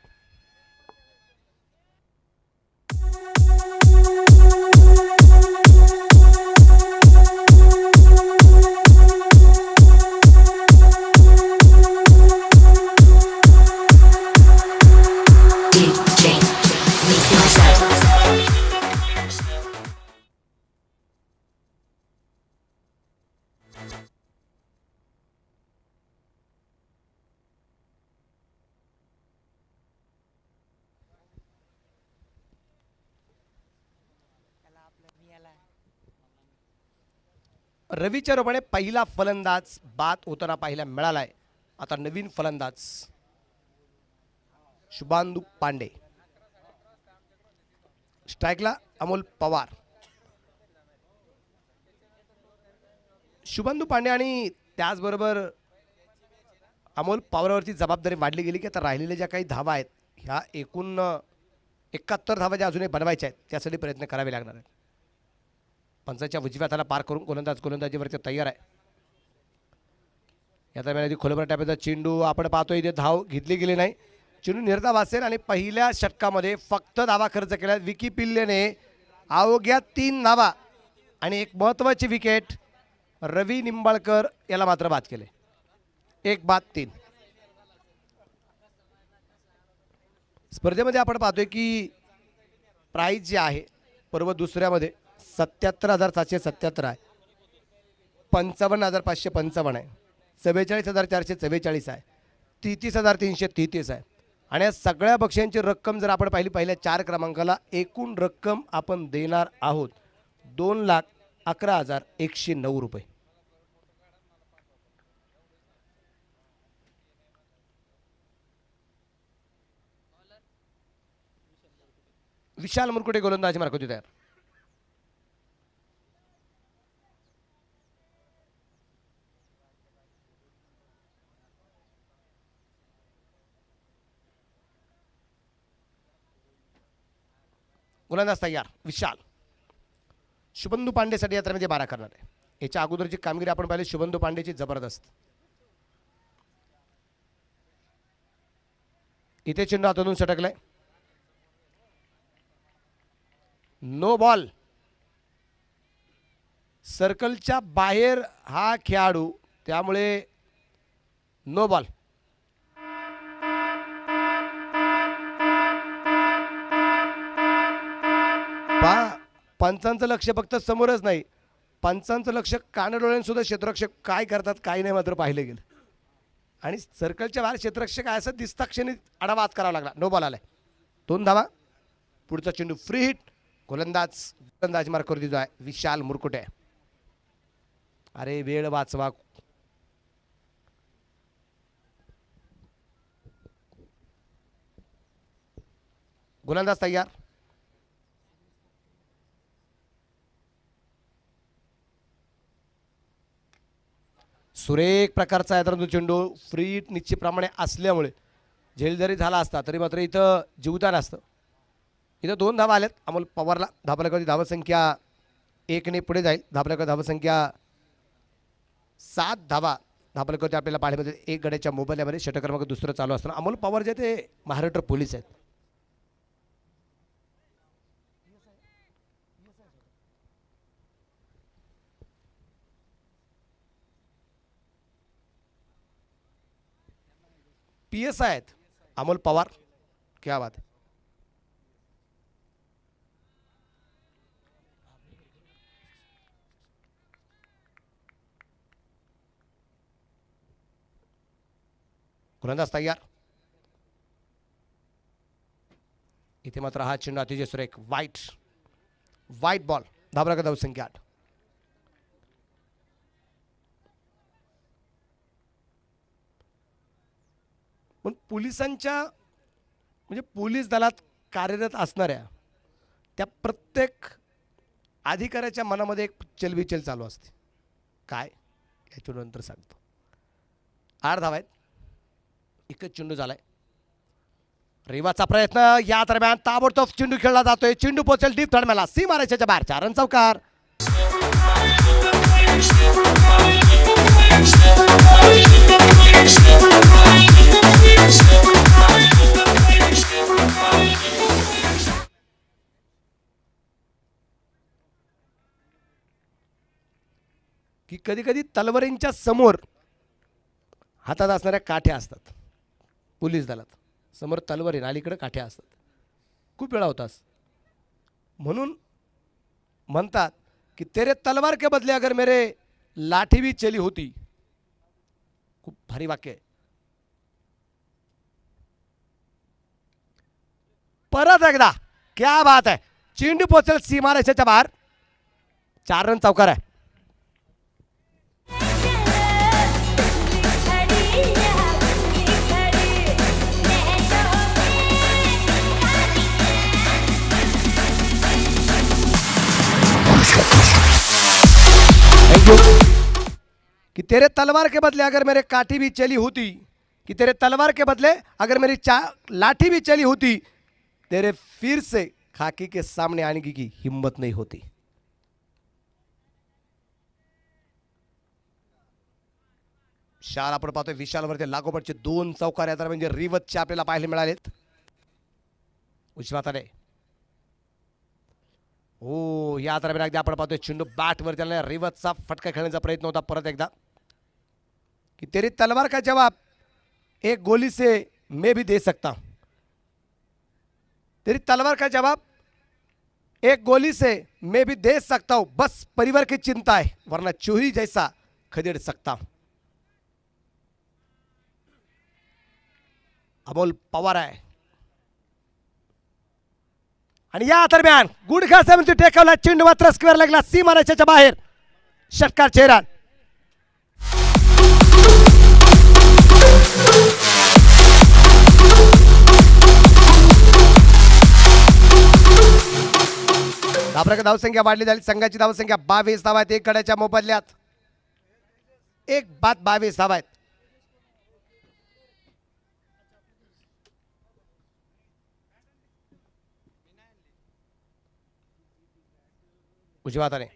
रवीच्या रूपाने पहिला फलंदाज बाद होताना पाहायला मिळालाय. आता नवीन फलंदाज शुभांदू पांडे. स्ट्राईकला अमोल पवार. शुभांदू पांडे आणि त्याचबरोबर अमोल पवारवरती जबाबदारी वाढली गेली की आता राहिलेल्या ज्या काही धावा आहेत ह्या एकूण 71 धावा ज्या अजूनही बनवायच्या आहेत त्यासाठी प्रयत्न करावे लागणार आहेत. पंचाच्या उजव्या हाताला पार करून गोलंदाजीवरती तयार आहे. या दरम्यान आधी खोलवर टाकायचा चेंडू आपण पाहतोय इथे धाव घेतली गेली नाही. चेंडू निर्धाव असेल आणि पहिल्या षटकामध्ये फक्त धावा खर्च केला विकी पिल्लेने अवघ्या 3 धावा आणि एक महत्त्वाची विकेट रवी निंबाळकर याला मात्र बाद केले. 1 बाद 3. स्पर्धेमध्ये आपण पाहतोय की प्राईज जे आहे पर्व दुसऱ्यामध्ये 77,777 आहे, 55,555 आहे, 44,444 आहे, 33,333 आहे आणि या सगळ्या बक्षिसांची रक्कम जर आपण पाहिली पहिल्या 4 क्रमांकाला एकूण रक्कम आपण देणार आहोत 2,11,109 रुपये. विशाल मुरकुटे गोलंदाजी मार्क होती तयार. गोलंदाज तयार विशाल. शुभंदू पांडेसाठी यात्रेमध्ये 12 करणार आहे. याच्या अगोदरची कामगिरी आपण पाहिली शुभंदू पांडेची जबरदस्त. इथे चेंडू हातातून सटकलाय. No ball. सर्कलच्या बाहेर हा खेळाडू त्यामुळे नो बॉल. पंचांचं लक्ष फक्त समोरच नाही, पंचांचं लक्ष कानडोळ्यांसुद्धा क्षेत्ररक्षक काय करतात काय नाही मात्र पाहिलं गेलं आणि सर्कलच्या बाहेर क्षेत्ररक्षक आहे असं दिसता क्षणी आढावा हात करावा लागला. नो बॉल आलाय. 2 धावा. पुढचा चेंडू फ्री हिट. गोलंदाज मार्कवर दिसतो आहे विशाल मुरकुटे. अरे वेळ वाचवा. गोलंदाज तयार. सुरेख प्रकारचा आहे तर चेंडू फ्री हिट निश्चितप्रमाणे असल्यामुळे झेल जरी झाला असता तरी मात्र इथं जीवदान असतं. इथं 2 धावा आल्यात अमोल पवारला. धावफलकावरती धावसंख्या 1 ने पुढे जाईल. धावफलकावर धावसंख्या 7 धावा. धावफलकावरती आपल्याला पाहिल्यामध्ये 1 गड्याच्या मोबाईलमध्ये षटक क्रमांक दुसरं चालू असताना अमोल पवार जे ते महाराष्ट्र पोलीस आहेत. PS आहेत अमोल पवार. क्या बात है. गोलंदाज तयार. इथे मात्र हा चेंडू अतिशय सुरेख वाईट बॉल. धाबरा का धावसंख्या 8. पण पोलिसांच्या म्हणजे पोलीस दलात कार्यरत असणाऱ्या त्या प्रत्येक अधिकाऱ्याच्या मनामध्ये एक चलबिचल चालू असते. काय याच्या नंतर सांगतो. 8 धावा आहेत. एकच चेंडू झालाय. रेवाचा प्रयत्न या दरम्यान ताबडतोब चेंडू खेळला जातोय. चेंडू पोहोचेल डीप थर्डमॅनला. सी मारायच्या बाहेर 4 रन चौकार. की कधी कधी तलवारींच्या समोर हातात असणाऱ्या काठ्या असतात. पोलीस दलात समोर तलवारी अलीकडे काठ्या असतात. खूप वेळा होतास म्हणून म्हणतात की तेरे तलवार के बदले अगर मेरे लाठी भी चली होती. खूप भारी वाक्य आहे. परत एकदा क्या बात आहे. चेंडू पोहोचेल सीमारेषेच्या बाहेर. 4 रन चौकार आहे. कि तेरे तलवार के बदले अगर मेरे काठी भी चली होती, कि तेरे तलवार के बदले अगर मेरी लाठी भी चली होती, तेरे फिर से खाकी के सामने आने की हिम्मत नहीं होती. शाल आपण पाहतोय विशालवरती लागोपाठचे 2 चौकार या म्हणजे रिवतचे आपल्याला पाहायला मिळालेत. उजव्या हाताने हो या दरम्यान अगदी आपण पाहतोय चेंडू बॅट वरती आला. रिवतचा फटका खेळण्याचा प्रयत्न होता परत एकदा कि तेरी तलवार का जवाब एक गोली से मैं भी दे सकता हूं. तेरी तलवार का जवाब एक गोली से मैं भी दे सकता हूं. बस परिवार की चिंता है वरना चूही जैसा खदेड़ सकता हूं. अमोल पवार आहे आणि या दरम्यान गुडघा समिती टेकवला. चेंडू मात्र स्क्वेअर लागला सीमारेषेच्या बाहेर. षटकार चेहरा धावसंख्या वाढली झाली. संघाची धावसंख्या 22 धावा आहेत. एक गड्याच्या मोबदल्यात एक बाद 22 धावा आहेत. उजव्या हाताने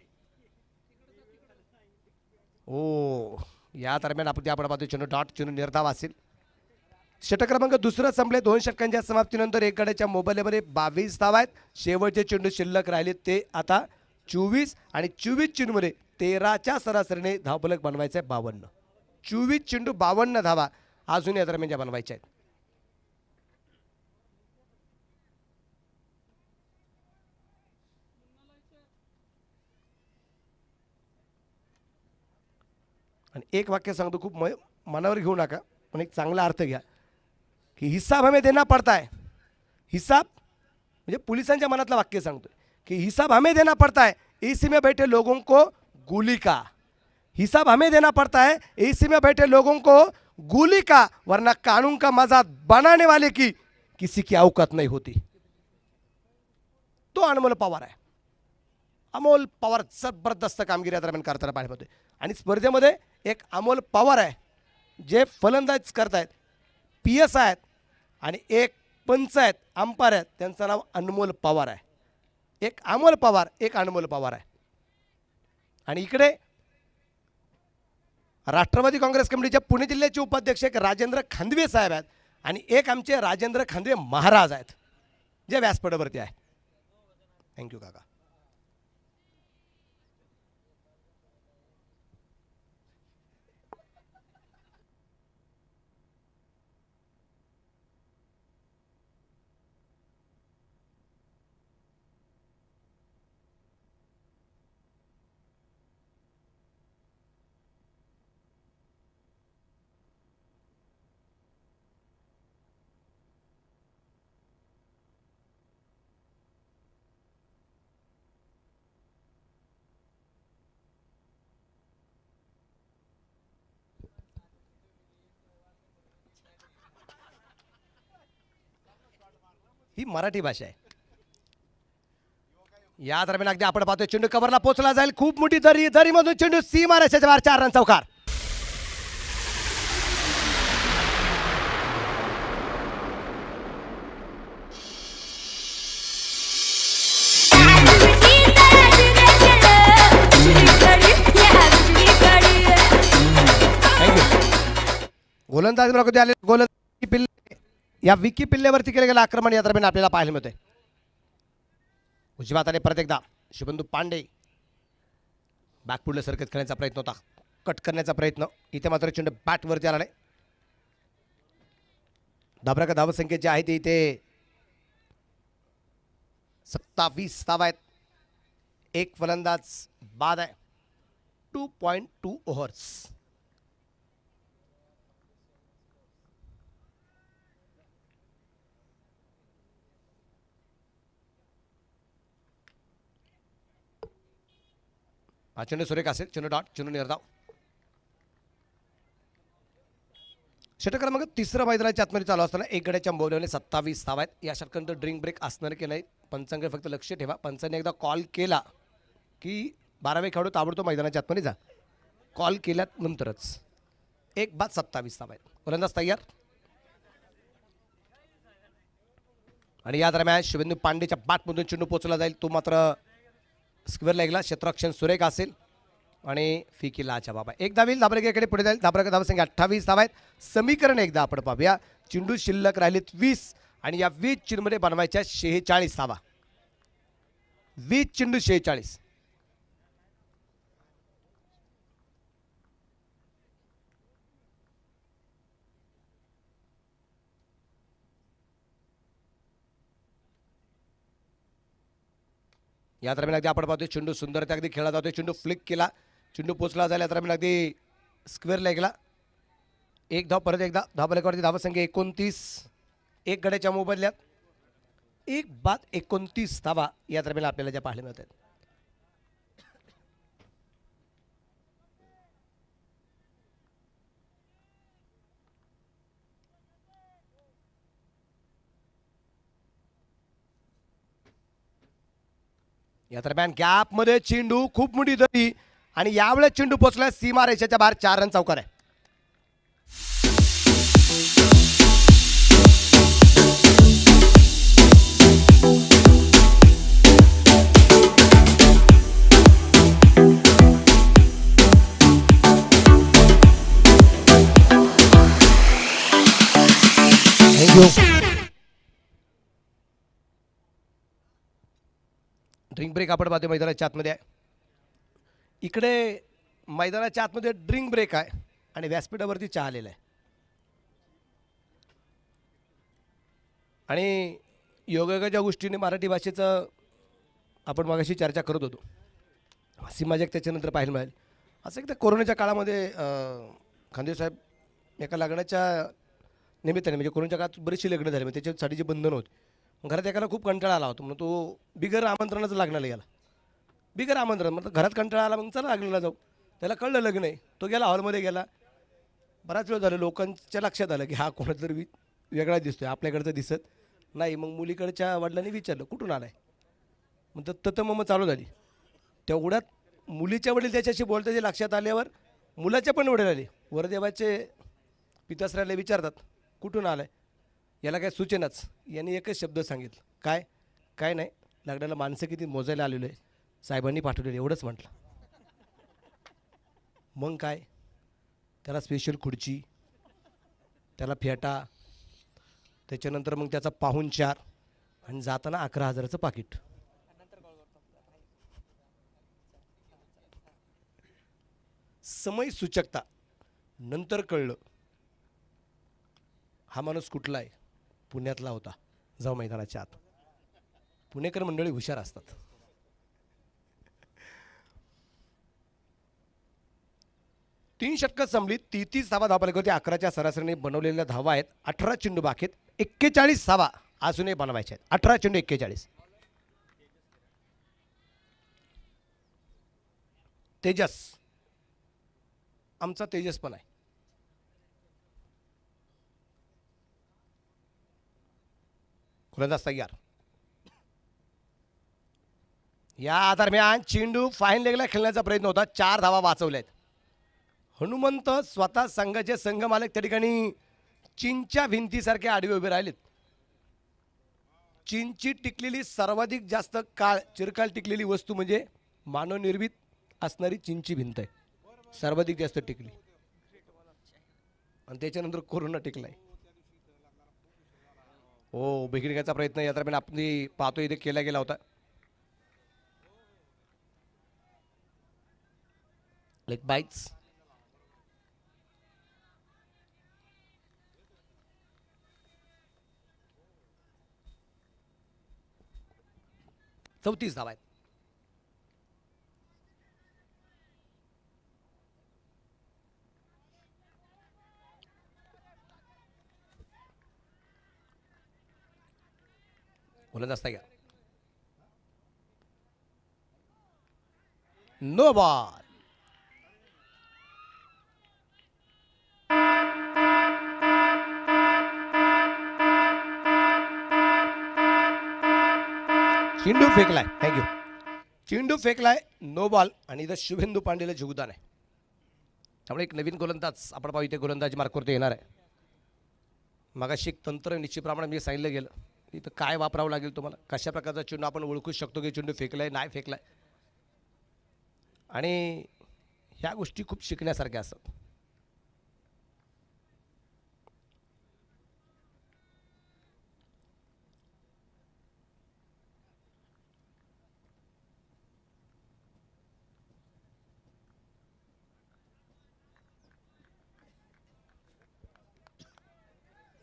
ओ या दरम्यान आपण पाहतो चेंडू डॉट चेंडू निर्धाव असेल. षटक क्रमांक दुसरं संपले. 2 षटकांच्या समाप्तीनंतर एक गड्याच्या मोबाईलमध्ये 22 धावा आहेत. शेवटचे चेंडू शिल्लक राहिले ते आता 24 आणि 24 चेंडूमध्ये 13च्या सरासरीने धावफलक बनवायचे 52. 24 चेंडू 52 धावा अजून या दरम्यान बनवायच्या आहेत. आणि एक वाक्य सांगतो खूप मनावर घेऊ नका पण एक चांगला अर्थ घ्या कि हिसाब हमें देना पड़ता है. हिसाब म्हणजे पोलिसांच्या मनातलं वाक्य सांगतोय कि हिसाब हमें देना पड़ता है एसी में बैठे लोगों को गोली का. हिसाब हमें देना पड़ता है एसी में बैठे लोगों को गोली का वरना कानून का मजाक बनाने वाले की किसी की औकात नहीं होती. तो अनमोल पवार आहे. अमोल पवार जबरदस्त कामगिरी या दरम्यान करताना पाहायला मिळते. आणि स्पर्धेमध्ये एक अमोल पवार आहे जे फलंदाज करतायत. PS आहेत आणि एक पंच आहेत अंपायर आहेत. त्यांचं नाव अनमोल पवार आहे. एक अमोल पवार एक अनमोल पवार आहे. आणि इकडे राष्ट्रवादी काँग्रेस कमिटीच्या पुणे जिल्ह्याचे उपाध्यक्ष एक राजेंद्र खांदवे साहेब आहेत आणि एक आमचे राजेंद्र खांदवे महाराज आहेत जे व्यासपीठावरती आहे. थँक्यू काका. ही मराठी भाषा आहे. या दरम्यान अगदी आपण पाहतोय चेंडू कव्हरला पोहोचला जाईल. खूप मोठी दरीमधून चेंडू सीमारेषेच्या बाहेर 4 रन चौकार. गोलंदाज आले गोलंदाज पिल्ले या विकी पिल्लेवरती केले गेलं आक्रमण या दरम्यान आपल्याला पाहायला मिळते. उजव्या हाताने परत एकदा शुभेंदू पांडे बॅकफुटला सरकत करण्याचा प्रयत्न होता. कट करण्याचा प्रयत्न इथे मात्र चेंडू बॅटवरती आला नाही. धाबराका धावसंख्येचे आहे ते इथे 27 धावा आहेत. एक फलंदाज बाद आहे. 2.2 ओव्हर्स. हा चेंडू सुरेख असेल. चेंडू डॉट चेंडू निर्धाव. षटक क्रमांक 3 मैदानाच्या आतमध्ये चालू असताना एक गड्याच्या मोबदल्याने 27 धावा आहेत. या षटकानंतर ड्रिंक ब्रेक असणार की नाही पंचांकडे फक्त लक्ष ठेवा. पंचांनी एकदा कॉल केला की 12वे खेळाडू ताबडतोब मैदानाच्या आतमध्ये जा. कॉल केल्यानंतरच. 1 बाद 27 धावा आहेत. गोलंदाज तयार. आणि या दरम्यान शुभेंदू पांडेच्या बॅटमधून चेंडू पोचला जाईल. तो मात्र स्क्वेअर लेगला क्षेत्ररक्षण सुरेख असेल आणि फिकी लाच्या बाबा. एक धावेल धाबरेकडे पुढे जाईल. धावसंख्या 28 धावा आहेत. समीकरण एकदा आपण पाहूया. चेंडू शिल्लक राहिलेत 20 आणि या 20 चेंडूमध्ये बनवायच्या 46 धावा. 20 चेंडू 46. या दरम्यान अगदी आपण पाहतोय चेंडू सुंदरता अगदी खेळला जातोय. चेंडू फ्लिक केला. चेंडू पोचला जाईल. या दरम्यान अगदी स्क्वेअर लेगला. एक धाव परत एकदा धावलेकरती धावसंख्या 29. एक गड्याच्या मोबदल्यात 1 बाद 29 धावा या दरम्यान आपल्याला ज्या पाहायला मिळत आहेत. या दरम्यान गॅपमध्ये चेंडू खूप मोठी धरली आणि यावेळेस चेंडू पोचला सीमा रेषेच्या बाहेर. 4 रन चौकार आहे. ड्रिंक ब्रेक आपण पाहतो मैदानाच्या आतमध्ये आहे. इकडे मैदानाच्या आतमध्ये ड्रिंक ब्रेक आहे आणि व्यासपीठावरती चहा आलेला आहे. आणि योगायोगाच्या गोष्टीने मराठी भाषेचं आपण मगाशी चर्चा करत होतो. हसी मजाक त्याच्यानंतर पाहायला मिळेल. असं एकदा कोरोनाच्या काळामध्ये खांदेसाहेब एका लग्नाच्या निमित्ताने म्हणजे कोरोनाच्या काळात बरीचशी लग्न झाली. मग त्याच्यासाठी जे बंधन होते. घरात एकाला खूप कंटाळा आला होता. म्हणून तो बिगर आमंत्रणाचं लग्नाला गेला. बिगर आमंत्रण म्हणजे घरात कंटाळा आला. मग चला लग्नाला जाऊ. त्याला कळलं लग्न आहे. तो गेला हॉलमध्ये गेला. बराच वेळ झालं लोकांच्या लक्षात आलं की हा कोणाचा तरी वेगळा दिसतोय. आपल्याकडचं दिसत नाही. मग मुलीकडच्या वडिलांनी विचारलं कुठून आलाय. मग ततमम चालू झाली. तेवढ्यात मुलीच्या वडील त्याच्याशी बोलताचे लक्षात आल्यावर मुलाच्या पण वडील आले. वरदेवाचे पिताश्र्याला विचारतात कुठून आलाय. याला काय सूचनाच. यांनी एकच शब्द सांगितलं काय काय नाही. लग्नाला माणसं किती मोजायला आलेलो आहे. साहेबांनी पाठवलेलं एवढंच म्हटलं. मग काय त्याला स्पेशल खुर्ची, त्याला फेटा, त्याच्यानंतर मग त्याचा पाहुणचार आणि जाताना 11,000चं पाकिट. समय सूचकता. नंतर कळलं हा माणूस कुठला आहे. पुण्यातला होता. जाऊ मैदानाच्या आत. पुणेकर मंडळी हुशार असतात. तीन षटकं संपली. 33 धावा धावपलकावरती 11च्या सरासरीने बनवलेल्या धावा आहेत. 18 चेंडू बाकी आहेत. 41 धावा अजूनही बनवायच्या आहेत. 18 चेंडू 41. तेजस आमचा तेजस पण आहे. गोलंदाज तयार. या दरम्यान चेंडू फाईन लेगला खेळण्याचा प्रयत्न होता. 4 धावा वाचवल्यात. हनुमंत स्वतः संघाचे संघमालक त्या ठिकाणी चीनच्या भिंतीसारखे आडवे उभे राहिलेत. चीनची टिकलेली सर्वाधिक जास्त काळ चिरकाल टिकलेली वस्तू म्हणजे मानवनिर्मित असणारी चीनची भिंत आहे. सर्वाधिक जास्त टिकली आणि त्याच्यानंतर कोरोना टिकलाय. हो बिघडण्याचा प्रयत्न या दरम्यान आपण पाहतो इथे केला गेला होता. Leg byes. चौतीस धावा आहेत. गोलंदाज तयार. No ball. चेंडू फेकलाय. थँक्यू. चेंडू फेकलाय. नो बॉल आणि इथं शुभेंदू पांडेला योगदान आहे. त्यामुळे एक नवीन गोलंदाज आपण पाहू इथे गोलंदाजी मार्कवरती येणार आहे. मगाशी एक तंत्र निश्चितप्रमाणे मी सांगितलं गेलं इथं काय वापरावं लागेल तुम्हाला, कशा प्रकारचा चेंडू आपण ओळखू शकतो की चेंडू फेकलाय नाही फेकलाय, आणि ह्या गोष्टी खूप शिकण्यासारख्या असतात.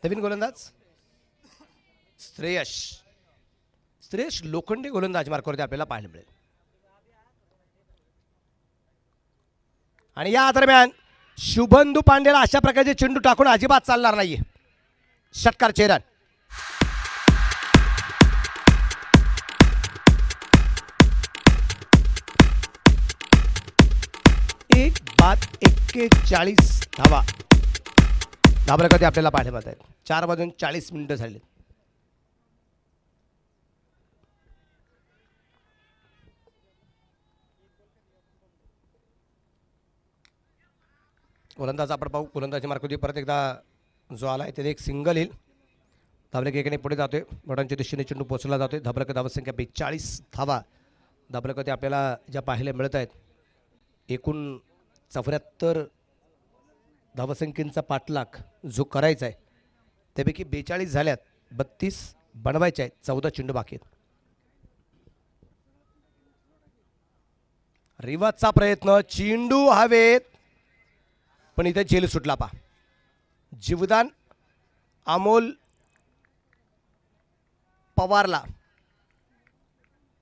नवीन गोलंदाज श्रेयश लोखंडे गोलंदाज मार्कवरती आपल्याला पाहायला मिळेल. आणि या दरम्यान शुभेंदू पांडेला अशा प्रकारचे चेंडू टाकून अजिबात चालणार नाहीये. षटकार चेहरा 41 धावा धाबरकते आपल्याला पाहायला मिळत आहेत. 4 वाजून 40 मिनिटं झाली. गोलंदाज आपण पाहू. गोलंदाजी मार्कवरती परत एकदा जो आला आहे त्याने एक सिंगल येईल. धाबरक एकाने पुढे जातोय. बॉटांच्या दिशेने चेंडू पोचला जातोय. धाबरक धावसंख्या 42 धावा धाबरकते आपल्याला ज्या पाहायला मिळत आहेत. एकूण 74 धावसंख्येचा पाठलाग जो करायचा आहे त्यापैकी 42 झाल्यात. 32 बनवायचे आहेत. 14 चेंडू बाकी आहेत. रिवाजचा प्रयत्न, चेंडू हवेत, पण इथे झेल सुटला. पा जीवदान अमोल पवारला.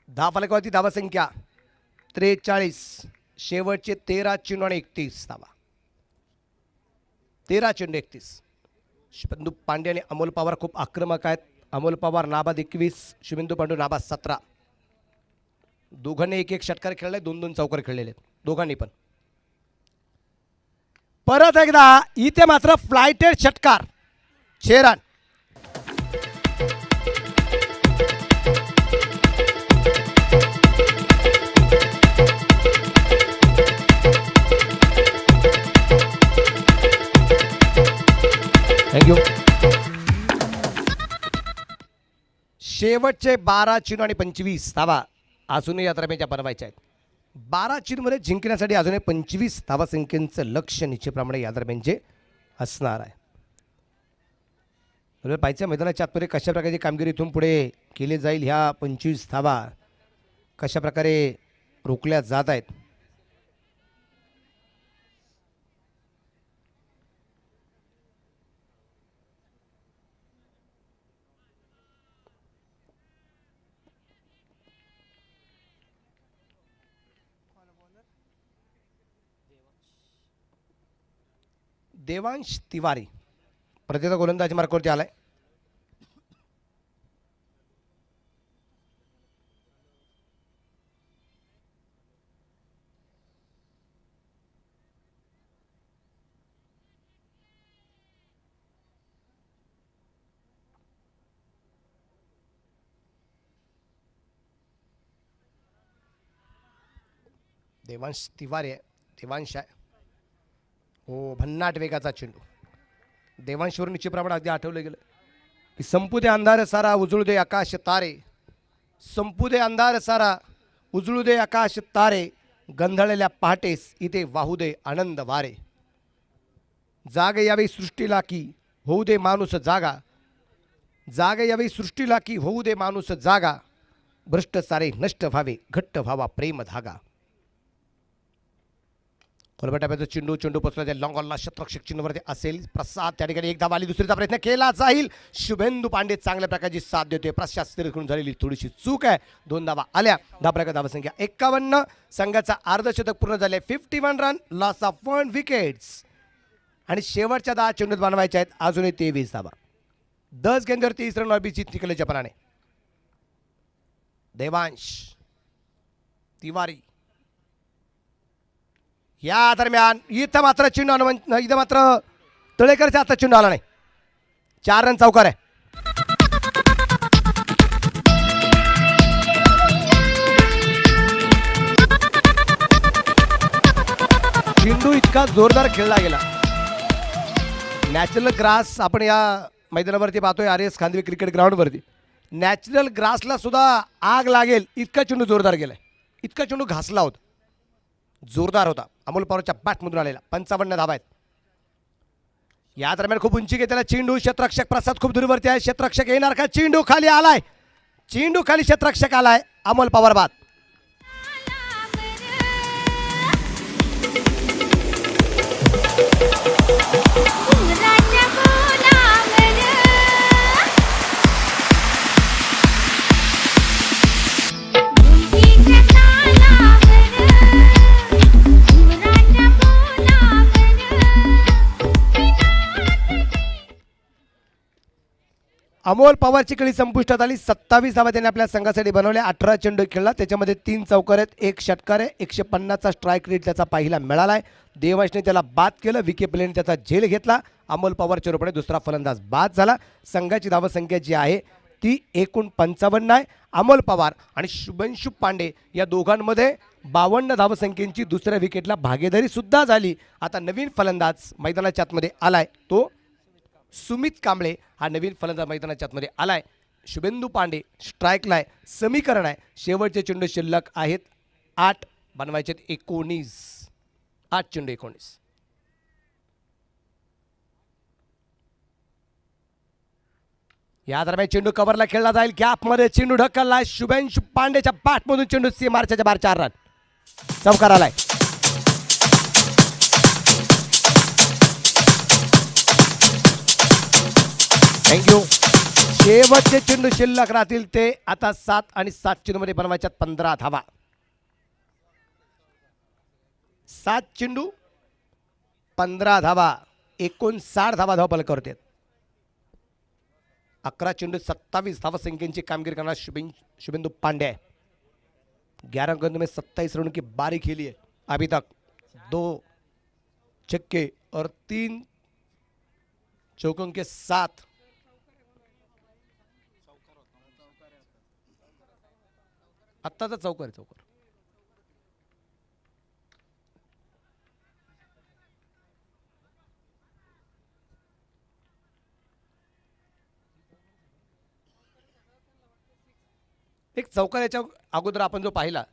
धावफलकावरती धावसंख्या 43. शेवटचे 13 चेंडू आणि 31 धावा. 13 चेंडू 31. शुभेंदू पांडे आणि अमोल पवार खूप आक्रमक आहेत. अमोल पवार नाबाद 21, शुभेंदू पांडू नाबाद 17. दोघांनी एक षटकार खेळले, 2 चौकार खेळलेले आहेत दोघांनी पण. परत एकदा इथे मात्र फ्लायटेड षटकार. शेरान थँक्यू. शेवटचे 12 चेंडू आणि 25 धावा अजूनही या दरम्यानच्या बनवायच्या आहेत. 12 चेंडूमध्ये जिंकण्यासाठी अजूनही 25 धावसंख्येचं लक्ष निश्चितप्रमाणे या दरम्यानचे असणार आहे. पाहिजे मैदानाच्या आतमध्ये कशा प्रकारची कामगिरी इथून पुढे केली जाईल. ह्या 25 धावा कशा प्रकारे रोखल्या जात आहेत. देवांश तिवारी प्रत्येक गोलंदाजी मार्कवरती आलाय. देवांश तिवारी आहे. देवांश आहे. हो, भन्नाट वेगाचा चेंडू. देवांशवरून निश्चितप्रमाणे अगदी आठवलं गेलं की संपू दे अंधार सारा उजळू दे आकाश तारे. संपू दे अंधार सारा उजळू दे आकाश तारे. गंधळलेल्या पहाटेस इथे वाहू दे आनंद वारे. जाग यावी सृष्टीला की होऊ दे माणूस जागा. जाग यावी सृष्टीला की होऊ दे माणूस जागा. भ्रष्ट सारे नष्ट व्हावे घट्ट व्हावा प्रेम धागा. कोलबटाप्याचा चेंडू पोचला जाईल. लॉंग ऑनला शतरक्षक चिन्हवरती असेल. प्रसाद त्या ठिकाणी एक धाव आली. दुसरीचा प्रयत्न केला जाईल. शुभेंदू पांडे चांगल्या प्रकारची साथ देतोय. प्रसाद स्थिरकून झालेली थोडीशी चूक आहे. 2 धावा आल्या. धाबरक धावसंख्या 51. संघाचा अर्धशतक पूर्ण झाले. 51 रन, लॉस ऑफ 1 विकेट्स. आणि शेवटच्या 10 चेंडूत बनवायच्या आहेत अजूनही 23 धावा. 10 गेंदवर 30 रन और जीत निकले जपानाने. देवांश तिवारी या दरम्यान इथं मात्र चेंडू इथं मात्र तळेकरच्या हातात चेंडू आला नाही. 4 रन चौकार आहे. चेंडू इतका जोरदार खेळला गेला. नॅचरल ग्रास आपण या मैदानावरती पाहतोय आर एस खांदवे क्रिकेट ग्राउंडवरती. नॅचरल ग्रासला सुद्धा आग लागेल इतका चेंडू जोरदार गेलाय. इतका चेंडू घासला होता, जोरदार होता. अमोल पवारच्या बॅटमधून आलेला 55 धावा आहेत. या दरम्यान खूप उंची घेतलेला चेंडू, क्षेत्ररक्षक प्रसाद खूप दूरवरती आहे. क्षेत्ररक्षक येणार का? चेंडू खाली आलाय, चेंडू खाली, क्षेत्ररक्षक आलाय. अमोल पवार बाद. अमोल पवारची कळी संपुष्टात आली. 27 धावा त्याने आपल्या संघासाठी बनवल्या. 18 चेंडू खेळला, त्याच्यामध्ये 3 चौकार आहेत, 1 षटकार आहे. 150चा स्ट्राईक रेट त्याचा पहिला मिळालाय. देवांशने त्याला बाद केलं. विके प्लेने त्याचा झेल घेतला. अमोल पवारच्या रूपाने दुसरा फलंदाज बाद झाला. संघाची धावसंख्या जी आहे ती एकूण 55 आहे. अमोल पवार आणि शुभंशु पांडे या दोघांमध्ये 52 धावसंख्येची दुसऱ्या विकेटला भागीदारी सुद्धा झाली. आता नवीन फलंदाज मैदानाच्या आतमध्ये आलाय, तो सुमित कांबळे हा नवीन फलंदाज मैदानाच्या आतमध्ये आलाय. शुभेंदू पांडे स्ट्राईकला आहे. समीकरण आहे, शेवटचे चेंडू शिल्लक आहेत 8, बनवायचे 19. 8 चेंडू 19. या दरम्यान चेंडू कव्हरला खेळला जाईल. गॅपमध्ये चेंडू ढकललाय. शुभेंशु पांडेच्या बॅटमधून चेंडू मार्चाच्या बाहेर 4 रन. चौकार आलाय. थँक्यू. शेवटचे चेंडू शिल्लक राहतील ते आता 7 आणि 7 चेंडूमध्ये बनवायच्यात 15 धावा. 7 चेंडू 15 धावा, 59 धावा धावफलक करते. 11 चेंडू 27 धावसंख्येची कामगिरी करणार शुभेंदू पांडे है. 11 गेंदों में 27 रनों की बारी खेली है अभी तक. 2 छक्के और 3 चौकों के साथ आत्ताचा चौकार चौकार. एक चौकार याच्या अगोदर आपण जो पाहिला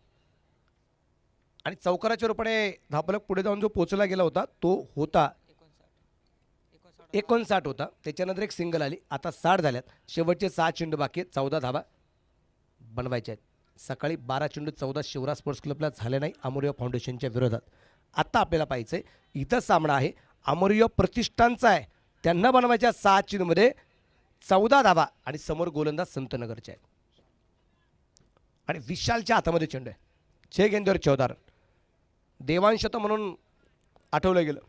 आणि चौकाराच्या रूपाने धावफलक पुढे जाऊन जो पोचला गेला होता तो होता 59 होता. त्याच्यानंतर एक सिंगल आली. आता 60 झाल्यात. शेवटचे 6 चेंडू बाकी आहेत. 14 धावा बनवायच्या आहेत. सकाळी 12 चेंडू 14 शिवराज स्पोर्ट्स क्लबला झाले नाही अमोरिया फाउंडेशनच्या विरोधात. आता आपल्याला पाहायचं आहे इथं सामना आहे अमोरिया प्रतिष्ठानचा आहे. त्यांना बनवायच्या 6 चेंडूमध्ये 14 धावा आणि समोर गोलंदाज संतनगरचे आहेत आणि विशालच्या हातामध्ये चेंडू आहे. 6 गेंदीवर 14 रन. देवांश तर म्हणून आठवलं गेलं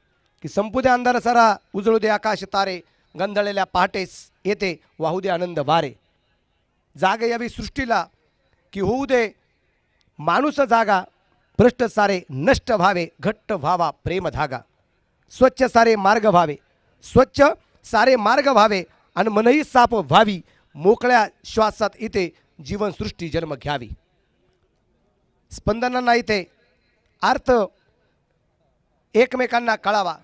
की संपू दे अंधार सारा, उजळू दे आकाश तारे, गंधळलेल्या पहाटेस येते वाहू दे आनंद वारे. जाग यावी सृष्टीला की होऊ दे माणूस जागा, भ्रष्ट सारे नष्ट व्हावे, घट्ट व्हावा प्रेम धागा. स्वच्छ सारे मार्ग व्हावे, स्वच्छ सारे मार्ग व्हावे आणि मनही साप व्हावी, मोकळ्या श्वासात इथे जीवनसृष्टी जन्म घ्यावी. स्पंदनांना इथे अर्थ एकमेकांना कळावा.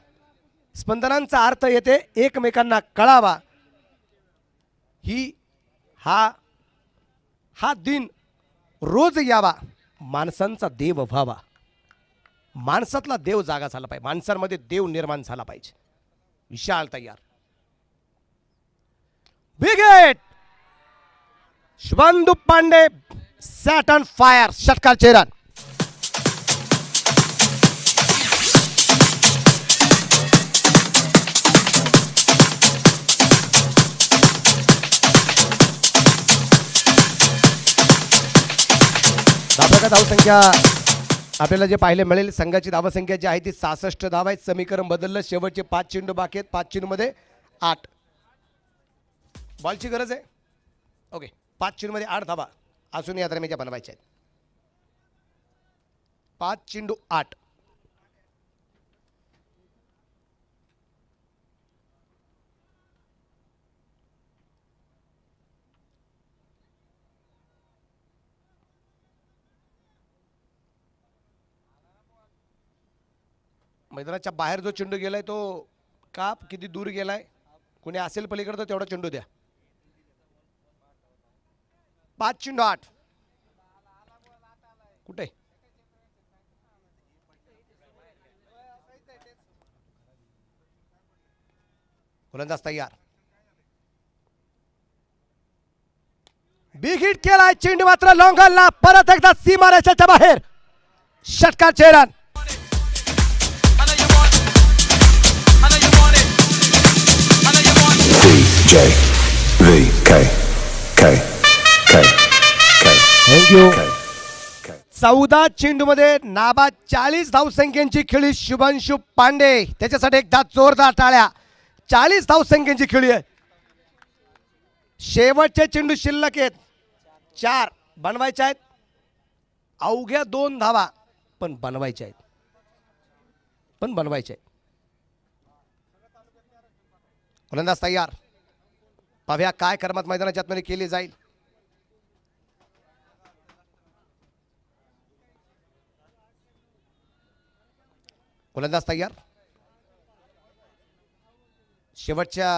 स्पंदनांचा अर्थ येथे एकमेकांना कळावा. ही हा दिन रोज यावा, माणसांचा देव व्हावा. माणसातला देव जागा झाला पाहिजे, माणसांमध्ये देव निर्माण झाला पाहिजे. विशाल तयार. Wicket. Shubhendu Pandey sat on fire. षटकारचे रन. धावसंख्या आपल्याला जे पाहायला मिळेल संघाची धावसंख्या जी आहे ती 66 धावा आहेत. समीकरण बदललं. शेवटचे 5 चेंडू बाकी आहेत. 5 चेंडूमध्ये 8. बॉलची गरज आहे. ओके, 5 चेंडूमध्ये 8 धावा असून या दरम्यानच्या बनवायच्या आहेत. 5 चेंडू 8. मैदानाच्या बाहेर जो चेंडू गेलाय तो का किती दूर गेलाय, कुणी असेल पलीकडे तर तेवढा चेंडू द्या. 5-8 कुठे गोलंदाज तयार. बिग हिट केलाय चेंडू मात्र लॉंगॉनला परत एकदा सीमारेषेच्या बाहेर. षटकाचे रन. थँक्यू. 14 चेंडूमध्ये नाबाद 40 धावसंख्येची खेळी शुभांशु पांडे. त्याच्यासाठी एकदा जोरदार टाळ्या. 40 धावसंख्येची खेळी आहे. शेवटचे चेंडू शिल्लक आहेत. 4 बनवायचे आहेत. अवघ्या 2 धावा पण बनवायचे आहेत. गोलंदाज तयार. पाहूया काय करमत मैदानाच्या आतमध्ये केली जाईल. गोलंदाज तयार. शेवटच्या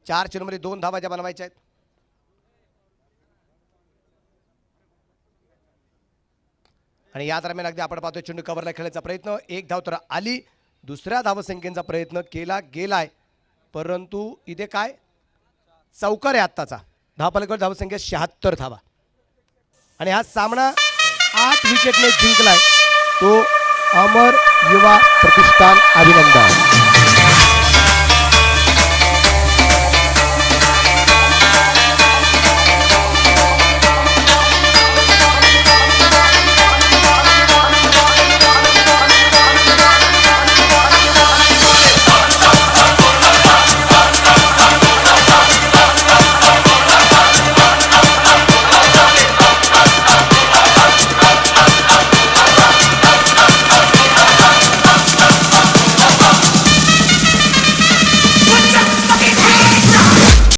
4 चेंडूमध्ये 2 धावा ज्या बनवायच्या आहेत. आणि या दरम्यान अगदी आपण पाहतोय चेंडू कव्हरला खेळायचा प्रयत्न. 1 धाव तर आली. दुसऱ्या धावसंख्येचा प्रयत्न केला गेलाय परंतु इथे काय चौकार आहे आत्ताचा. धावपलीकडे धावसंख्या 76 धावा. आणि हा सामना 8 विकेटने जिंकलाय तो अमर युवा प्रतिष्ठान. अभिनंदन.